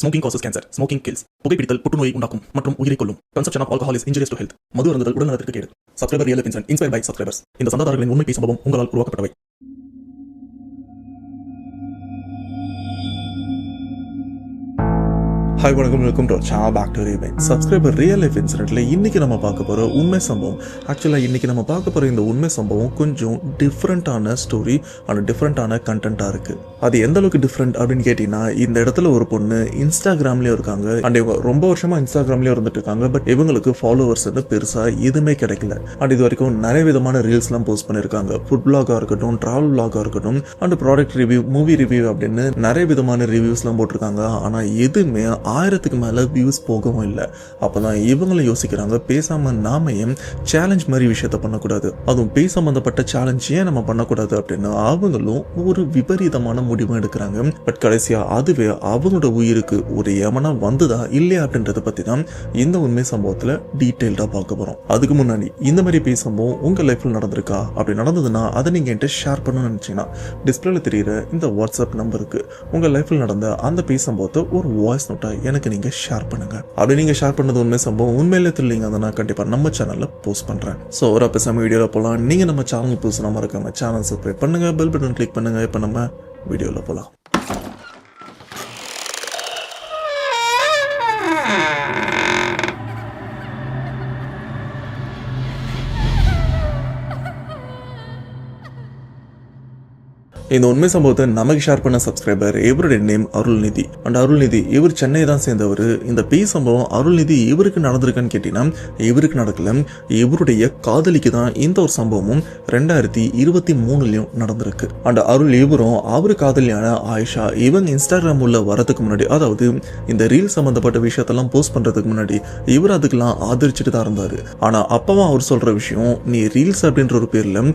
Smoking causes cancer. Smoking kills. புகைப்பிடித்தல் புற்றுநோயை உண்டாக்கும் மற்றும் உயிரை கொல்லும். Consumption of alcohol is injurious to health. மது அருந்துதல் உடல்நலத்திற்கு கேடு. Subscriber real life incident inspired by subscribers. இந்த சந்தாதாரர்களின் உண்மை பேசும் சம்பவம் உங்களால் உருவாக்கப்பட்டவை. ஹாய் வணக்கம், welcome to channel back to refine. Subscriber real life இன்சிடென்ட்ல இன்னைக்கு நம்ம பார்க்க போகிற உண்மை சம்பவம். ஆக்சுவலாக இன்னைக்கு நம்ம பார்க்க போகிற இந்த உண்மை சம்பவம் கொஞ்சம் டிஃப்ரெண்ட்டான ஸ்டோரி அண்ட் டிஃப்ரெண்ட்டான கண்டென்ட்டாக இருக்குது. அது எந்த அளவுக்கு டிஃப்ரெண்ட் அப்படின்னு கேட்டிங்கன்னா, இந்த இடத்துல ஒரு பொண்ணு இன்ஸ்டாகிராம்லேயும் இருக்காங்க அண்ட் இவங்க ரொம்ப வருஷமாக இன்ஸ்டாகிராம்லேயும் இருந்துட்டு இருக்காங்க. பட் இவங்களுக்கு ஃபாலோவர்ஸ் பெருசாக எதுவுமே கிடைக்கல. அண்ட் இது வரைக்கும் நிறைய விதமான ரீல்ஸ்லாம் போஸ்ட் பண்ணியிருக்காங்க. ஃபுட் பிளாகாக இருக்கட்டும், ட்ராவல் பிளாகாக இருக்கட்டும், and product review, movie review அப்படின்னு நிறைய விதமான ரிவ்யூஸ்லாம் போட்டிருக்காங்க. ஆனால் எதுவுமே 1000க்கு மேலே வியூஸ் போகவும் இல்லை. அப்போ தான் இவங்களும் யோசிக்கிறாங்க, பேசாமல் நாம ஏன் சேலஞ்ச் மாதிரி விஷயத்த பண்ணக்கூடாது, அதுவும் பேச சம்மந்தப்பட்ட சேலஞ்ச் ஏன் நம்ம பண்ணக்கூடாது அப்படின்னு அவங்களும் ஒரு விபரீதமான முடிவு எடுக்கிறாங்க. பட் கடைசியாக அதுவே அவங்களோட உயிருக்கு ஒரு ஏமனா வந்துதா இல்லையா அப்படின்றத பற்றி தான் இந்த உண்மை சம்பவத்தில் டீட்டெயில்டாக பார்க்க போகிறோம். அதுக்கு முன்னாடி இந்த மாதிரி பேச சம்பவம் உங்கள் லைஃப்பில் நடந்திருக்கா, அப்படி நடந்ததுன்னா அதை நீங்கள் என்கிட்ட ஷேர் பண்ணணும்னு நினச்சிங்கன்னா டிஸ்பிளேல தெரியுற இந்த வாட்ஸ்அப் நம்பருக்கு உங்கள் லைஃப்பில் நடந்த அந்த பேச சம்பவத்தை ஒரு வாய்ஸ் நோட்டா எனக்கு நீங்க ஷேர் பண்ணுங்க. அப்படி நீங்க ஷேர் பண்ணது உண்மை சம்பவம் உண்மையிலே தெரியலங்க, அதை நான் கண்டிப்பா நம்ம சேனல்ல போஸ்ட் பண்றேன். ஸோ ஒரு பேசாம வீடியோல போலாம். நீங்க நம்ம சேனல் புதுசுனா மறக்காம சேனல் சப்ஸ்கிரைப் பண்ணுங்க, பெல் பட்டன் கிளிக் பண்ணுங்க. இப்ப நம்ம வீடியோல போலாம். இந்த உண்மை சம்பவத்தை நமக்கு ஷேர் பண்ண சப்ஸ்கிரைபர் இவருடைய நேம் அருள்நிதி. அண்ட் அருள்நிதி இவர் சென்னை தான் சேர்ந்தவர். இந்த பேய் சம்பவம் அருள்நிதி இவருக்கு நடந்திருக்கான்னு கேட்டீங்கன்னா இவருக்கு நடக்கல, இவருடைய காதலிக்கு தான் இந்த ஒரு சம்பவமும் 2023 நடந்திருக்கு. அண்ட் அருள் இவரும் அவரு காதலியான ஆயிஷா இவங்க இன்ஸ்டாகிராம் உள்ள வரதுக்கு முன்னாடி, அதாவது இந்த ரீல் சம்பந்தப்பட்ட விஷயத்தெல்லாம் போஸ்ட் பண்றதுக்கு முன்னாடி இவர் அதுக்கெல்லாம் ஆதரிச்சுட்டு தான் இருந்தாரு. ஆனா அப்பவும் அவர் சொல்ற விஷயம், நீ ரீல்ஸ் அப்படின்ற ஒரு பேர்ல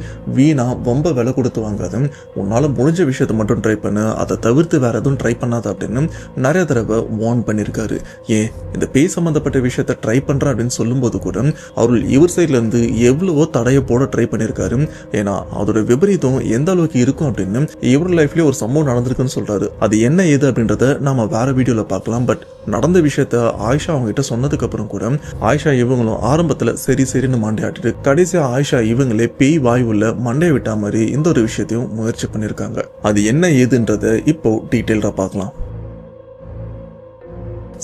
வீணா ரொம்ப விலை கொடுத்து வாங்காது, உன்னால முடிஞ்ச விஷயத்தை மட்டும் ட்ரை பண்ணு, அதை தவிர்த்து வேற எதுவும் ட்ரை பண்ணாத அப்படின்னு நிறைய தடவை வார்ன் பண்ணியிருக்காரு. ஏன் இந்த பேய் சம்பந்தப்பட்ட விஷயத்த ட்ரை பண்ற அப்படின்னு சொல்லும்போது கூட அவர் இவர் சைட்ல இருந்து எவ்வளவோ தடைய போட ட்ரை பண்ணியிருக்காரு. ஏன்னா அதோட விபரீதம் எந்த அளவுக்கு இருக்கும் அப்படின்னு இவர் லைஃப்லயே ஒரு சம்பவம் நடந்திருக்குன்னு சொல்றாரு. அது என்ன ஏது அப்படின்றத நாம வேற வீடியோல பார்க்கலாம். பட் நடந்த விஷயத்த ஆயிஷா அவங்க கிட்ட சொன்னதுக்கு அப்புறம் கூட ஆயிஷா இவங்களும் ஆரம்பத்துல சரி சரின்னு மண்டையாட்டிட்டு கடைசியா ஆயிஷா இவங்களே பேய் வாய் உள்ள மண்டையை விட்டா மாதிரி இந்த ஒரு விஷயத்தையும் முயற்சி பண்ணிருக்காங்க. அது என்ன ஏதுன்றத இப்போ டீட்டெயிலா பார்க்கலாம்.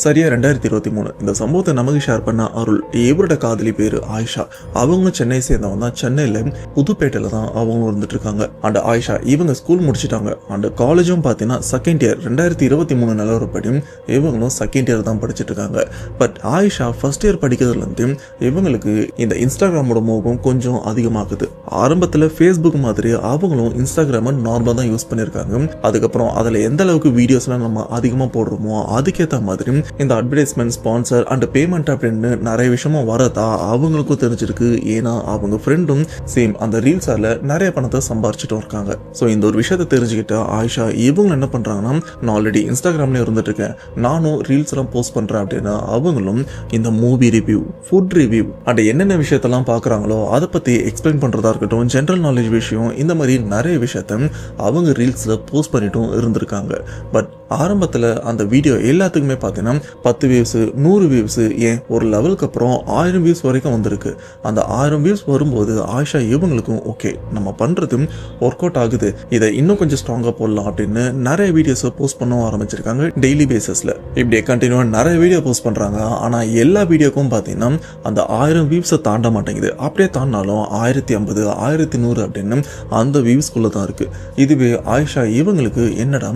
சரியா 2023 இந்த சம்பவத்தை நமக்கு ஷேர் பண்ண அருள் இவரோட காதலி பேரு ஆயிஷா. அவங்களும் சென்னை சேர்ந்தவங்க தான். சென்னையில புதுப்பேட்டையில தான் அவங்க இருந்துட்டு இருக்காங்க. அண்ட் ஆயிஷா இவங்க ஸ்கூல் முடிச்சிட்டாங்க. அண்ட் காலேஜும் பார்த்தீங்கன்னா செகண்ட் இயர் 2023 நிலவரப்படியும் இவங்களும் செகண்ட் இயர் தான் படிச்சுட்டு இருக்காங்க. பட் ஆயிஷா ஃபர்ஸ்ட் இயர் படிக்கிறதுல இருந்து இவங்களுக்கு இந்த இன்ஸ்டாகிராமோட மோகம் கொஞ்சம் அதிகமாகுது. ஆரம்பத்துல ஃபேஸ்புக் மாதிரி அவங்களும் இன்ஸ்டாகிராம நார்மலா தான் யூஸ் பண்ணிருக்காங்க. அதுக்கப்புறம் அதுல எந்த அளவுக்கு வீடியோஸ்லாம் நம்ம அதிகமா போடுறோமோ அதுக்கேற்ற மாதிரி இந்த அட்வர்டைஸ்மெண்ட், ஸ்பான்சர் அண்ட் பேமெண்ட் அப்படின்னு நிறைய விஷயமும் வரதா அவங்களுக்கும் தெரிஞ்சிருக்கு. ஏன்னா அவங்க ஃப்ரெண்டும் சேம் அந்த ரீல்ஸால நிறைய பணத்தை சம்பாரிச்சுட்டு இருக்காங்க. ஸோ இந்த ஒரு விஷயத்தை தெரிஞ்சுக்கிட்ட ஆயிஷா இவங்க என்ன பண்றாங்கன்னா, நான் ஆல்ரெடி இன்ஸ்டாகிராம்ல இருந்துட்டு இருக்கேன், நானும் ரீல்ஸ் எல்லாம் போஸ்ட் பண்றேன் அப்படின்னு அவங்களும் இந்த movie review, food review and என்னென்ன விஷயத்தெல்லாம் பாக்குறாங்களோ அதை பத்தி எக்ஸ்பிளைன் பண்றதா இருக்கட்டும், ஜென்ரல் நாலேஜ் விஷயம், இந்த மாதிரி நிறைய விஷயத்த அவங்க ரீல்ஸ்ல போஸ்ட் பண்ணிட்டும் இருந்திருக்காங்க. பட் ஆரம்பத்துல அந்த வீடியோ எல்லாத்துக்குமே பார்த்தீங்கன்னா 10 வியூஸ், 100 வியூஸ், ஏன் ஒரு லெவலுக்கு அப்புறம் 1000 வியூஸ் வரைக்கும் வந்திருக்கு. அந்த 1000 வியூஸ் வரும்போது ஆயிஷா இவங்களுக்கும் ஓகே நம்ம பண்றதும் ஒர்க் அவுட் ஆகுது, இதை இன்னும் கொஞ்சம் ஸ்ட்ராங்கா போடலாம் அப்படின்னு நிறைய வீடியோஸ் போஸ்ட் பண்ண ஆரம்பிச்சிருக்காங்க டெய்லி பேசிஸ்ல. இப்படியே கண்டினியூவா நிறைய வீடியோ போஸ்ட் பண்றாங்க. ஆனா எல்லா வீடியோக்கும் பார்த்தீங்கன்னா அந்த 1000 வியூஸை தாண்ட மாட்டேங்குது. அப்படியே தாண்டினாலும் 1050, 1100 அப்படின்னு அந்த வியூஸ்குள்ள தான் இருக்கு. இதுவே ஆயிஷா இவங்களுக்கு என்னடா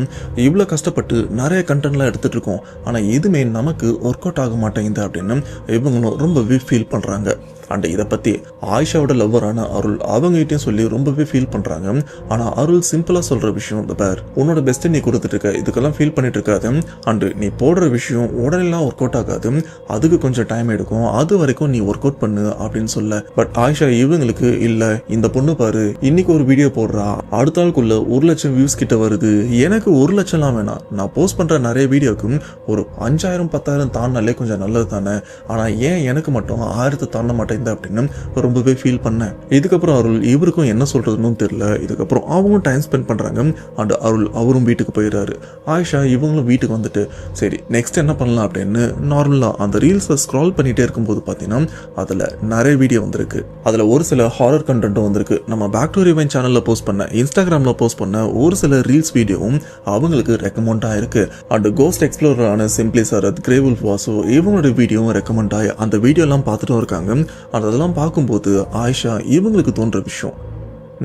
இவ்வளவு கஷ்டப்பட்டு நிறைய கண்டென்ட்லாம் எடுத்துட்டு இருக்கோம், ஆனா எதுவுமே நமக்கு ஒர்க் அவுட் ஆக மாட்டேங்குது அப்படின்னு இவங்களும் ரொம்பவே ஃபீல் பண்றாங்க. அண்ட் இதை பற்றி ஆயிஷாவோட லவ்வரான அருள் அவங்ககிட்டையும் சொல்லி ரொம்பவே ஃபீல் பண்ணுறாங்க. ஆனால் அருள் சிம்பிளாக சொல்கிற விஷயம், இந்த பேர் உன்னோட பெஸ்ட்டை நீ கொடுத்துட்டு இருக்க, இதுக்கெல்லாம் ஃபீல் பண்ணிட்டு இருக்காது. அண்டு நீ போடுற விஷயம் உடனெல்லாம் ஒர்க் அவுட் ஆகாது, அதுக்கு கொஞ்சம் டைம் எடுக்கும், அது வரைக்கும் நீ ஒர்க் அவுட் பண்ணு அப்படின்னு சொல்ல. பட் ஆயிஷா இவங்களுக்கு இல்லை, இந்த பொண்ணு பாரு இன்னைக்கு ஒரு வீடியோ போடுறா, அடுத்த நாளுக்குள்ள 1 லட்சம் வியூஸ் கிட்ட வருது, எனக்கு 1 லட்சம்லாம் வேணாம், நான் போஸ்ட் பண்ணுற நிறைய வீடியோக்கும் ஒரு 5000 10,000 தாண்டினாலே கொஞ்சம் நல்லது தானே, ஆனால் ஏன் எனக்கு மட்டும் 1000 தாண்ட மாட்டேன் மாட்டேங்குது அப்படின்னு ரொம்பவே ஃபீல் பண்ணேன். இதுக்கப்புறம் அருள் இவருக்கும் என்ன சொல்றதுன்னு தெரியல. இதுக்கப்புறம் அவங்களும் டைம் ஸ்பெண்ட் பண்றாங்க. அண்ட் அவரும் வீட்டுக்கு போயிடுறாரு. ஆயிஷா இவங்களும் வீட்டுக்கு வந்துட்டு சரி நெக்ஸ்ட் என்ன பண்ணலாம் அப்படின்னு நார்மலா அந்த ரீல்ஸை ஸ்க்ரால் பண்ணிட்டே இருக்கும்போது பார்த்தீங்கன்னா அதுல நிறைய வீடியோ வந்திருக்கு. அதுல ஒரு சில ஹாரர் கண்டென்ட்டும் வந்திருக்கு. நம்ம பேக் டு ரிவைண்ட் சேனல்ல போஸ்ட் பண்ண, இன்ஸ்டாகிராம்ல போஸ்ட் பண்ண ஒரு சில ரீல்ஸ் வீடியோவும் அவங்களுக்கு ரெக்கமெண்ட் ஆயிருக்கு. அண்ட் கோஸ்ட் எக்ஸ்ப்ளோரரான சிம்பிளி சரத், கிரேவுல்ஃப் வாசு இவங்களோட வீடியோவும் ரெக்கமெண்ட் ஆகி அந்த வீடியோ எல்லாம் பார்த்துட்டும் இருக்காங்க. அதெல்லாம் பார்க்கும்போது ஆயிஷா இவங்களுக்கு தோன்ற விஷயம்,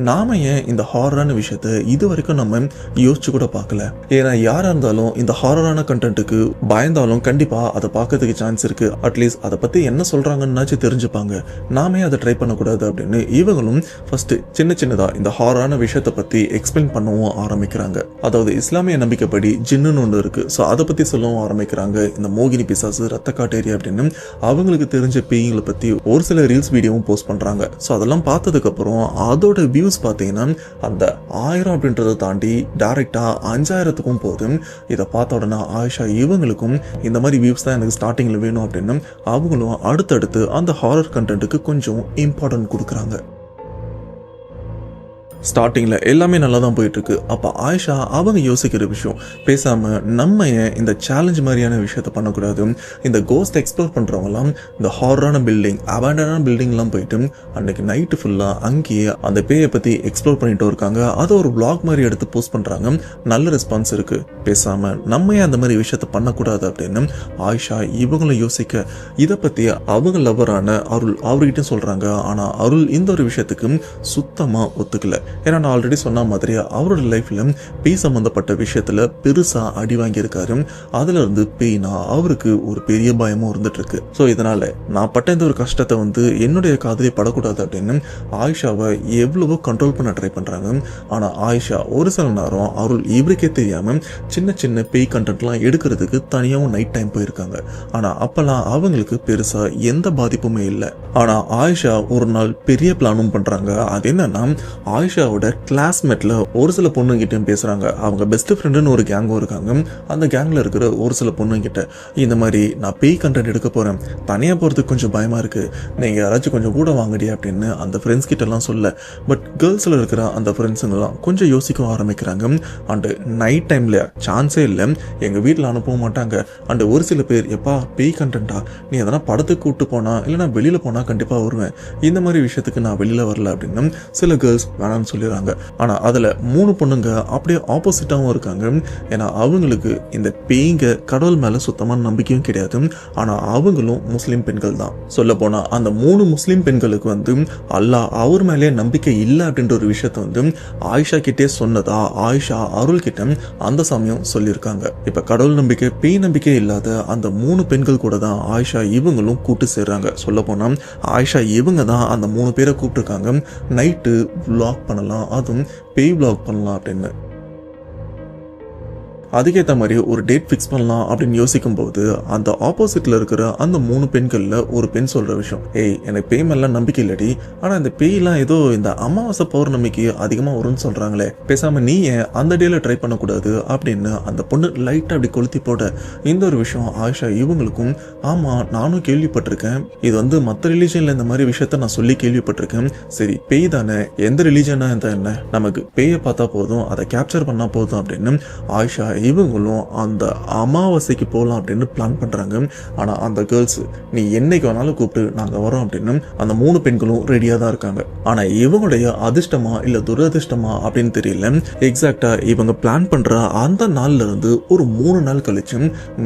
நாம ஏன் இந்த ஹாரரான விஷயத்த இது வரைக்கும் நம்ம யோசிச்சு கூட பார்க்கல. ஏன்னா யாரா இருந்தாலும் இந்த ஹாரரான கண்டென்ட்டுக்கு பயந்தாலும் கண்டிப்பா அதை பார்க்கறதுக்கு சான்ஸ் இருக்கு. அட்லீஸ்ட் அதை பத்தி என்ன சொல்றாங்கன்னாச்சும் தெரிஞ்சுப்பாங்க. நாமே அதை ட்ரை பண்ணக்கூடாது அப்படின்னு இவங்களும் ஃபர்ஸ்ட் சின்ன சின்னதா இந்த ஹாரரான விஷயத்தை பத்தி எக்ஸ்பிளைன் பண்ணவும் ஆரம்பிக்கிறாங்க. அதாவது இஸ்லாமிய நம்பிக்கைப்படி ஜின்னுன்னு ஒன்று இருக்கு. ஸோ அதை பத்தி சொல்லவும் ஆரம்பிக்கிறாங்க. இந்த மோகினி பிசாசு, ரத்த காட்டேரி அப்படின்னு அவங்களுக்கு தெரிஞ்ச பேய்களை பத்தி ஒரு சில ரீல்ஸ் வீடியோவும் போஸ்ட் பண்றாங்க. ஸோ அதெல்லாம் பார்த்ததுக்கு அப்புறம் அதோட வியூஸ் பார்த்தீங்கன்னா அந்த 1000 அப்படின்றத தாண்டி டைரக்டா 5000க்கும் போதும். இதை பார்த்த உடனே ஆயிஷா இவங்களுக்கும் இந்த மாதிரி வியூஸ் தான் எனக்கு ஸ்டார்டிங்ல வேணும் அப்படின்னு அவங்களும் அடுத்தடுத்து அந்த ஹாரர் கண்டென்ட்டுக்கு கொஞ்சம் இம்பார்ட்டன்ட் கொடுக்குறாங்க. ஸ்டார்டிங்ல எல்லாமே நல்லா தான் போயிட்டு இருக்கு. அப்ப ஆயிஷா அவங்க யோசிக்கிற விஷயம், பேசாம நம்ம ஏன் இந்த சேலஞ்ச் மாதிரியான விஷயத்த பண்ணக்கூடாது. இந்த கோஸ்ட் எக்ஸ்ப்ளோர் பண்றவங்கலாம் இந்த ஹாரரான பில்டிங், அபேண்டனான பில்டிங்லாம் போயிட்டு அன்னைக்கு நைட்டு ஃபுல்லா அங்கேயே அந்த பேயை பத்தி எக்ஸ்ப்ளோர் பண்ணிட்டு இருக்காங்க. அதை ஒரு vlog மாதிரி எடுத்து போஸ்ட் பண்றாங்க. நல்ல ரெஸ்பான்ஸ் இருக்கு. பேசாம நம்ம ஏன் அந்த மாதிரி விஷயத்த பண்ணக்கூடாது அப்படின்னு ஆயிஷா இவங்களும் யோசிக்க, இதை பத்தி அவங்க லவரான அருள் அவர்கிட்ட சொல்றாங்க. ஆனா அருள் இந்த ஒரு விஷயத்துக்கு சுத்தமா ஒத்துக்கல. ஏன்னா நான் ஆல்ரெடி சொன்ன மாதிரி அவரோட லைஃப்ல பேய் சம்பந்தப்பட்ட விஷயத்துல பெருசா அடி வாங்கியிருக்காரு. அதுல இருந்து பேய்னா அவருக்கு ஒரு பெரிய பயமும் இருந்துட்டு இருக்கு. ஸோ இதனால நான் பட்ட இந்த ஒரு கஷ்டத்தை என்னுடைய காதலி படக்கூடாது அப்படின்னு ஆயிஷாவை எவ்வளவோ கண்ட்ரோல் பண்ண ட்ரை பண்றாங்க. ஆனா ஆயிஷா ஒரு சில நேரம் அருள் இவருக்கே தெரியாம சின்ன சின்ன பேய் கண்டென்ட்லாம் எடுக்கிறதுக்கு தனியாகவும் நைட் டைம் போயிருக்காங்க. ஆனா அப்பெல்லாம் அவங்களுக்கு பெருசா எந்த பாதிப்புமே இல்லை. ஆனா ஆயிஷா ஒரு நாள் பெரிய பிளானும் பண்றாங்க. அது என்னன்னா ஆயிஷாவோட கிளாஸ்மேட்ல ஒரு சில பொண்ணுங்கிட்டையும் பேசுறாங்க. அவங்க பெஸ்ட் ஃப்ரெண்டுன்னு ஒரு கேங்கும் இருக்காங்க. அந்த கேங்ல இருக்கிற ஒரு சில பொண்ணுங்கிட்ட இந்த மாதிரி நான் பேய் கண்டென்ட் எடுக்க போறேன், தனியா போறதுக்கு கொஞ்சம் பயமா இருக்கு, நீங்க யாராச்சும் கொஞ்சம் கூட வாங்கடி அப்படின்னு அந்த ஃப்ரெண்ட்ஸ் கிட்ட எல்லாம் சொல்ல. பட் கேர்ள்ஸ்ல இருக்கிற அந்த ஃப்ரெண்ட்ஸுங்கெல்லாம் கொஞ்சம் யோசிக்க ஆரம்பிக்கிறாங்க. அண்ட் நைட் டைம்ல சான்ஸே இல்லை, எங்க வீட்டில் அனுப்பவும் மாட்டாங்க. அண்ட் ஒரு சில பேர் எப்பா பேய் கண்டென்ட்டா, நீ எதனா படத்துக்கு கூப்பிட்டு போனா இல்லை நான் வெளியில போனா கண்டிப்பா வருவேன், இந்த மாதிரி விஷயத்துக்கு நான் வெளியில வரல அப்படின்னு சில கேர்ள்ஸ் வேணாம்னு சொல்லிடுறாங்க. ஆனா அதுல 3 பொண்ணுங்க அப்படியே ஆப்போசிட்டாவும் இருக்காங்க. ஏன்னா அவங்களுக்கு இந்த பேய்ங்க கடவுள் மேல சுத்தமான நம்பிக்கையும் கிடையாது. ஆனா அவங்களும் முஸ்லிம் பெண்கள் தான். சொல்ல போனா அந்த 3 முஸ்லிம் பெண்களுக்கு அல்லாஹ் அவர் மேலே நம்பிக்கை இல்லை அப்படின்ற ஒரு விஷயத்த ஆயிஷா கிட்டே சொன்னதா ஆயிஷா அருள் கிட்ட அந்த சமயம் சொல்லியிருக்காங்க. இப்ப கடவுள் நம்பிக்கை பேய் நம்பிக்கை இல்லாத அந்த 3 பெண்கள் கூட தான் ஆயிஷா இவங்களும் கூட்டு சேர்றாங்க. சொல்ல போனா ஆயிஷா இவங்க தான் அந்த 3 பேரை கூப்பிட்டுருக்காங்க. நைட்டு vlog பண்ணலாம், அதுவும் பேய் vlog பண்ணலாம் அப்படின்னு. அதுக்கேற்ற மாதிரி ஒரு டேட் ஃபிக்ஸ் பண்ணலாம் அப்படின்னு யோசிக்கும் போது அந்த ஆப்போசிட்ல இருக்கிற அந்த 3 பெண்கள்ல ஒரு பெண் சொல்ற விஷயம், ஏய் எனக்கு பேய் மேலாம் நம்பிக்கை இல்லடி, ஆனா இந்த பேய்லாம் ஏதோ இந்த அமாவாசை பௌர்ணமிக்கு அதிகமா வரும்னு சொல்றாங்களே, பேசாம நீ ஏன் அந்த டேல ட்ரை பண்ணக்கூடாது அப்படின்னு அந்த பொண்ணு லைட்டா அப்படி கொளுத்தி போட, இந்த ஒரு விஷயம் ஆயிஷா இவங்களுக்கும் ஆமா நானும் கேள்விப்பட்டிருக்கேன், இது மற்ற ரிலீஜன்ல இந்த மாதிரி விஷயத்த நான் சொல்லி கேள்விப்பட்டிருக்கேன், சரி பேய் தானே, எந்த ரிலீஜனா இருந்தா என்ன, நமக்கு பேயை பார்த்தா போதும், அதை கேப்சர் பண்ணா போதும் அப்படின்னு ஆயிஷா இவங்களும் அந்த அமாவாசைக்கு போகலாம் அப்படின்னு பிளான் பண்றாங்க. ஆனா அந்த கேர்ள்ஸ் நீ என்னைக்கு வேணாலும் கூப்பிட்டு நாங்க வரோம் அப்படின்னு அந்த 3 பெண்களும் ரெடியா தான் இருக்காங்க. ஆனா இவங்களுடைய அதிர்ஷ்டமா இல்ல துரதிர்ஷ்டமா அப்படின்னு தெரியல. எக்ஸாக்டா இவங்க பிளான் பண்ற அந்த நாள்ல இருந்து ஒரு 3 நாள் கழிச்சு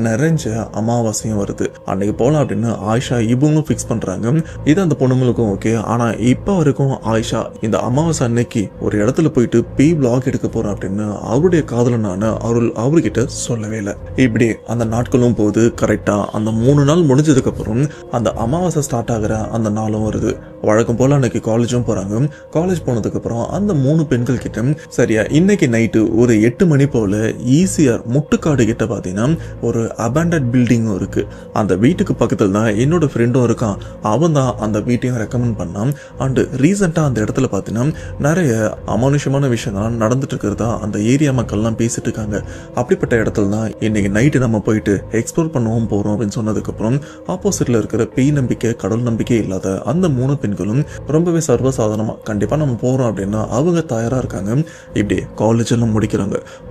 நிறைஞ்ச அமாவாசையும் வருது. அன்னைக்கு போகலாம் அப்படின்னு ஆயிஷா இவங்களும் ஃபிக்ஸ் பண்றாங்க. இது அந்த பொண்ணுங்களுக்கும் ஓகே. ஆனா இப்ப வரைக்கும் ஆயிஷா இந்த அமாவாசை அன்னைக்கு ஒரு இடத்துல போயிட்டு பேய் vlog எடுக்க போறேன் அப்படின்னு அவருடைய காதலனான அருள் அவர்கிட்ட சொல்லவே இல்லை. இப்படி அந்த நாட்களும் போது கரெக்டா அந்த 3 நாள் முடிஞ்சதுக்கு அப்புறம் அந்த அமாவாசை ஸ்டார்ட் ஆகிற அந்த நாளும் வருது. வழக்கம் போல அன்னைக்கு காலேஜும் போறாங்க. காலேஜ் போனதுக்கு அப்புறம் அந்த 3 பெண்கள் கிட்ட சரியா இன்னைக்கு நைட்டு ஒரு 8 மணி போல ஈசிஆர் முட்டுக்காடு கிட்ட பாத்தீங்கன்னா ஒரு அபேண்டட் பில்டிங்கும் இருக்கு. அந்த வீட்டுக்கு பக்கத்துல தான் என்னோட ஃப்ரெண்டும் இருக்கான். அவன் தான் அந்த வீட்டையும் ரெக்கமெண்ட் பண்ணான். அண்ட் ரீசெண்டா அந்த இடத்துல பாத்தீங்கன்னா நிறைய அமானுஷமான விஷயம் நடந்துட்டு இருக்கிறதா அந்த ஏரியா மக்கள்லாம் பேசிட்டு இருக்காங்க. அப்படிப்பட்ட இடத்துல தான் இன்னைக்கு நைட்டு நம்ம போயிட்டு எக்ஸ்ப்ளோர் பண்ணவும் போறோம் அப்படின்னு சொன்னதுக்கப்புறம் ஆப்போசிட்ல இருக்கிற பேய் நம்பிக்கை கடவுள் நம்பிக்கை இல்லாத அந்த 3 பெண்களும் ரொம்பவே சர்வசாதாரணமா கண்டிப்பா நம்ம போறோம் அப்படின்னா அவங்க தயாரா இருக்காங்க. இப்படி காலேஜ் எல்லாம்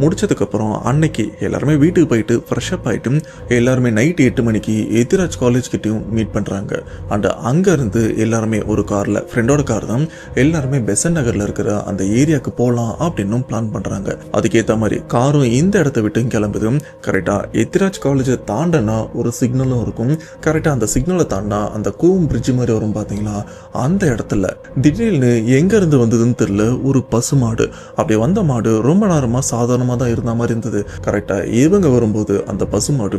முடிச்சதுக்கு அப்புறம் அன்னைக்கு எல்லாருமே வீட்டுக்கு போயிட்டு ஃப்ரெஷ் அப் ஆயிட்டு எல்லாருமே நைட் 8 மணிக்கு எத்திராஜ் காலேஜ் கிட்டயும் மீட் பண்றாங்க. அண்ட் அங்க இருந்து எல்லாருமே ஒரு கார்ல ஃப்ரெண்டோட கார் தான் எல்லாருமே பெசன்ட் நகர்ல இருக்கிற அந்த ஏரியாவுக்கு போகலாம் அப்படின்னு பிளான் பண்றாங்க. அதுக்கேற்ற மாதிரி காரும் இந்த இடத்த விட்டு கிளம்புது. கரெக்டா எத்திராஜ் காலேஜை தாண்டனா ஒரு சிக்னலும் இருக்கும். கரெக்டா அந்த சிக்னலை தாண்டா அந்த கூவம் பிரிட்ஜ் மாதிரி வரும் பாத்தீங்களா, அந்த இடத்துல திடீர்னு எங்க இருந்து வந்ததுன்னு தெரியல ஒரு பசு மாடு. அப்படி வந்த மாடு ரொம்ப நேரமா சாதாரணமா தான் இருந்த மாதிரி இருந்தது. கரெக்டா இவங்க வரும்போது அந்த பசு மாடு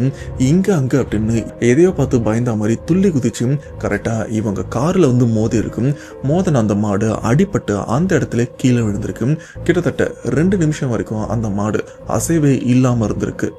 இங்க அங்க அப்படின்னு எதையோ பார்த்து பயந்த மாதிரி துள்ளி குதிச்சு கரெக்டா இவங்க கார்ல வந்து மோதி இருக்கும். மோதன அந்த மாடு அடிபட்டு அந்த இடத்துல கீழே விழுந்திருக்கு. கிட்டத்தட்ட 2 நிமிஷம் வரைக்கும் அந்த மாடு அசைவே இல்லாம இருந்திருக்கு.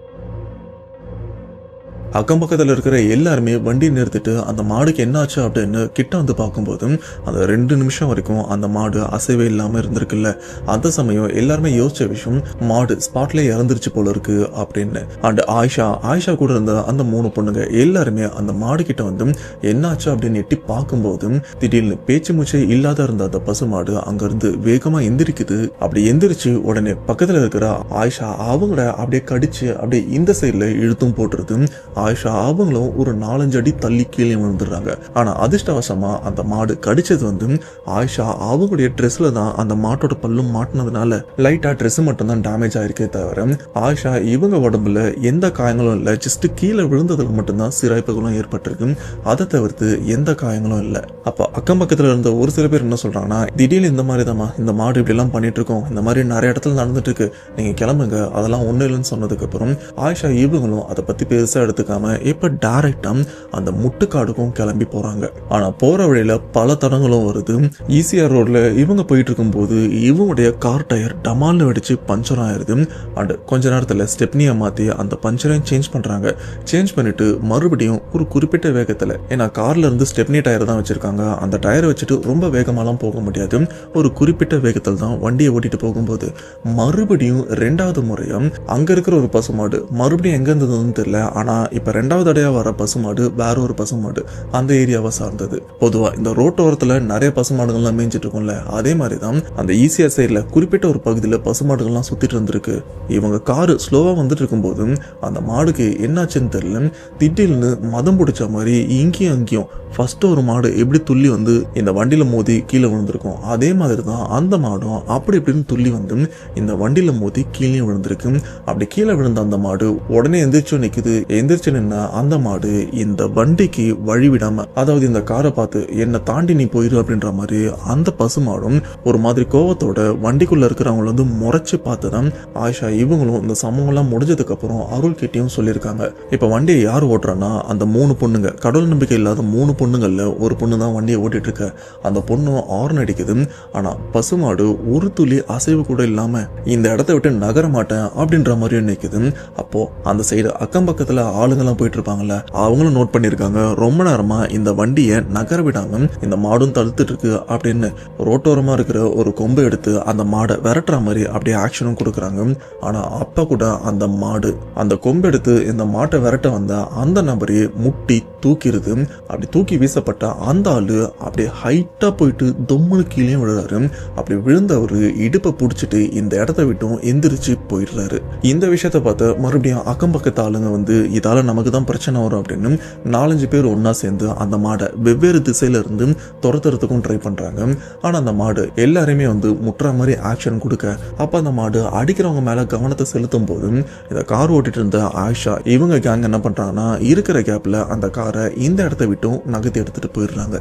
அக்கம் பக்கத்தில் இருக்கிற எல்லாருமே வண்டி நிறுத்திட்டு அந்த மாடுக்கு என்னாச்சு அப்படின்னு கிட்ட வந்து பார்க்கும்போது அந்த 2 நிமிஷம் வரைக்கும் அந்த மாடு அசைவே இல்லாமல் இருந்திருக்குல்ல. அந்த சமயம் எல்லாருமே யோசிச்ச விஷயம் மாடு ஸ்பாட்ல இறந்துருச்சு போல இருக்கு அப்படின்னு. அண்ட் ஆயிஷா கூட இருந்த அந்த 3 பொண்ணுங்க எல்லாருமே அந்த மாடு கிட்ட வந்து என்னாச்சு அப்படின்னு எட்டி பார்க்கும்போது திடீர்னு பேச்சு மூச்சை இல்லாத இருந்த அந்த பசு மாடு அங்கிருந்து வேகமா எந்திரிக்குது. அப்படி எந்திரிச்சு உடனே பக்கத்துல இருக்கிற ஆயிஷா அவங்கள அப்படியே கடிச்சு அப்படியே இந்த சைட்ல இழுத்தும் போட்டுருது. ஆயிஷா அவங்களும் ஒரு 4-5 அடி தள்ளி கீழே விழுந்துடுறாங்க. ஆனா அதிர்ஷ்டவசமா அந்த மாடு கடிச்சது வந்து ஆயிஷா அவங்களுடைய ட்ரெஸ்ல தான் அந்த மாட்டோட பல்லும் மாட்டினதுனால லைட்டா ட்ரெஸ் மட்டும் தான் டேமேஜ் ஆயிருக்கே தவிர ஆயிஷா இவங்க உடம்புல எந்த காயங்களும் இல்லை. ஜஸ்ட் கீழே விழுந்ததுல மட்டும்தான் சிராய்ப்புகளும் ஏற்பட்டிருக்கு. அதை தவிர்த்து எந்த காயங்களும் இல்லை. அப்ப அக்கம் பக்கத்துல இருந்த ஒரு சில பேர் என்ன சொல்றாங்கன்னா, திடீர்னு இந்த மாதிரி தான் இந்த மாடு இப்படி எல்லாம் பண்ணிட்டு இருக்கோம், இந்த மாதிரி நிறைய இடத்துல நடந்துட்டு இருக்கு, நீங்க கிளம்புங்க, அதெல்லாம் ஒண்ணு இல்லைன்னு சொன்னதுக்கு அப்புறம் ஆயிஷா இவங்களும் அதை பத்தி பெருசா எடுத்துக்காம இப்ப டைரக்டா அந்த முட்டுக்காடுக்கும் கிளம்பி போறாங்க. ஆனா போற வழியில பல தடங்களும் வருது. ஈசிஆர் ரோட்ல இவங்க போயிட்டு இருக்கும் போது இவங்களுடைய கார் டயர் டமால்னு வெடிச்சு பஞ்சர் ஆயிருது. அண்ட் கொஞ்ச நேரத்துல ஸ்டெப்னியை மாத்தி அந்த பஞ்சரையும் சேஞ்ச் பண்றாங்க. சேஞ்ச் பண்ணிட்டு மறுபடியும் ஒரு குறிப்பிட்ட வேகத்துல, ஏன்னா கார்ல இருந்து ஸ்டெப்னி டயர் தான் வச்சிருக்காங்க, அந்த டயரை வச்சுட்டு ரொம்ப வேகமாலாம் போக முடியாது, ஒரு குறிப்பிட்ட வேகத்தில் தான் வண்டியை ஓட்டிட்டு போகும்போது மறுபடியும் 2வது முறையா அங்க இருக்கிற ஒரு பசுமாடு மறுபடியும் எங்க இருந்ததுன்னு தெரியல. ஆனா இப்ப 2வது அடையா வர பசுமாடு வேற ஒரு பசுமாடு அந்த ஏரியாவை சார்ந்தது. பொதுவா இந்த ரோட்டோரத்துல நிறைய பசுமாடுகள்லாம் மேய்ஞ்சிட்டு இருக்கும்ல, அதே மாதிரிதான் அந்த ஈசிஆர் சைட்ல குறிப்பிட்ட ஒரு பகுதியில பசுமாடுகள்லாம் சுத்திட்டு இருந்திருக்கு. இவங்க காரு ஸ்லோவா வந்துட்டு இருக்கும்போது அந்த மாடுக்கு என்னாச்சுன்னு தெரியல, திடீர்னு மதம் பிடிச்ச மாதிரி இங்கேயும் அங்கேயும் ஃபர்ஸ்ட் ஒரு மாடு எப்படி துள்ளி வந்து இந்த வண்டியில மோதி கீழே விழுந்திருக்கும், அதே மாதிரி தான் அந்த மாடும் அப்படி இப்படின்னு துள்ளி வந்து இந்த வண்டியில மோதி கீழே விழுந்திருக்கு. அப்படி கீழே விழுந்த அந்த மாடு உடனே எந்திரிச்சு நிக்குது. எந்திரிச்சு நின்னா அந்த மாடு இந்த வண்டிக்கு வழி விடாம, அதாவது இந்த காரை பார்த்து என்னை தாண்டி நீ போயிரு அப்படின்ற மாதிரி அந்த பசு மாடும் ஒரு மாதிரி கோவத்தோட வண்டிக்குள்ள இருக்கிறவங்கள வந்து முறைச்சு பார்த்துதான் ஆயிஷா இவங்களும் இந்த சம்பவம் எல்லாம் முடிஞ்சதுக்கு அப்புறம் அருள் கிட்டையும் சொல்லியிருக்காங்க. இப்ப வண்டியை யார் ஓட்டுறான்னா அந்த 3 பொண்ணுங்க, கடவுள் நம்பிக்கை இல்லாத 3 பொண்ணுங்கள்ல ஒரு பொண்ணு தான் வண்டியை ஓட்டிட்டு இருக்க. அந்த பொண்ணு ஹார்ன் அடிக்குது. ஆனா பசுமாடு ஒரு துளி அசைவு கூட இல்லாம இந்த இடத்த விட்டு நகர மாட்டேன் அப்படின்ற மாதிரி நிக்குது. அப்போ அந்த சைடு அக்கம் பக்கத்துல ஆளுங்கெல்லாம் போயிட்டு இருப்பாங்கல்ல, அவங்களும் நோட் பண்ணிருக்காங்க, ரொம்ப நேரமா இந்த வண்டியை நகர விடாம இந்த மாடும் தடுத்துட்டு இருக்கு அப்படின்னு ரோட்டோரமா இருக்கிற ஒரு கொம்பை எடுத்து அந்த மாடை விரட்டுற மாதிரி அப்படியே ஆக்ஷனும் கொடுக்குறாங்க. ஆனா அப்ப கூட அந்த மாடு அந்த கொம்பு எடுத்து இந்த மாட்டை விரட்ட வந்த அந்த நபரையே முட்டி தூக்கிடுது. அப்படி தூக்கி வீசப்பட்ட அந்த ஆளு அப்படியே ஹைட்டா போயிட்டு தொம்முனு கீழே விழுறாரு. அப்படி விழுந்தவரு இடுப்பை பிடிச்சிட்டு இந்த இடத்த விட்டும் எந்திரிச்சு போயிடுறாரு. இந்த விஷயத்த பார்த்து மறுபடியும் அக்கம் பக்கத்து ஆளுங்க வந்து இதால நமக்கு தான் பிரச்சனை வரும் அப்படின்னு 4-5 பேர் ஒன்னா சேர்ந்து அந்த மாடை வெவ்வேறு திசையில இருந்து துரத்துறதுக்கும் ட்ரை பண்றாங்க. ஆனா அந்த மாடு எல்லாருமே வந்து முட்டுற மாதிரி ஆக்ஷன் கொடுக்க, அப்ப அந்த மாடு அடிக்கிறவங்க மேல கவனத்தை செலுத்தும் போது இந்த கார் ஓட்டிட்டு இருந்த ஆயிஷா இவங்க கேங் என்ன பண்றாங்கன்னா இருக்கிற கேப்ல அந்த காரை இந்த இடத்த விட்டும் நகர்த்தி எடுத்துட்டு போயிடுறாங்க.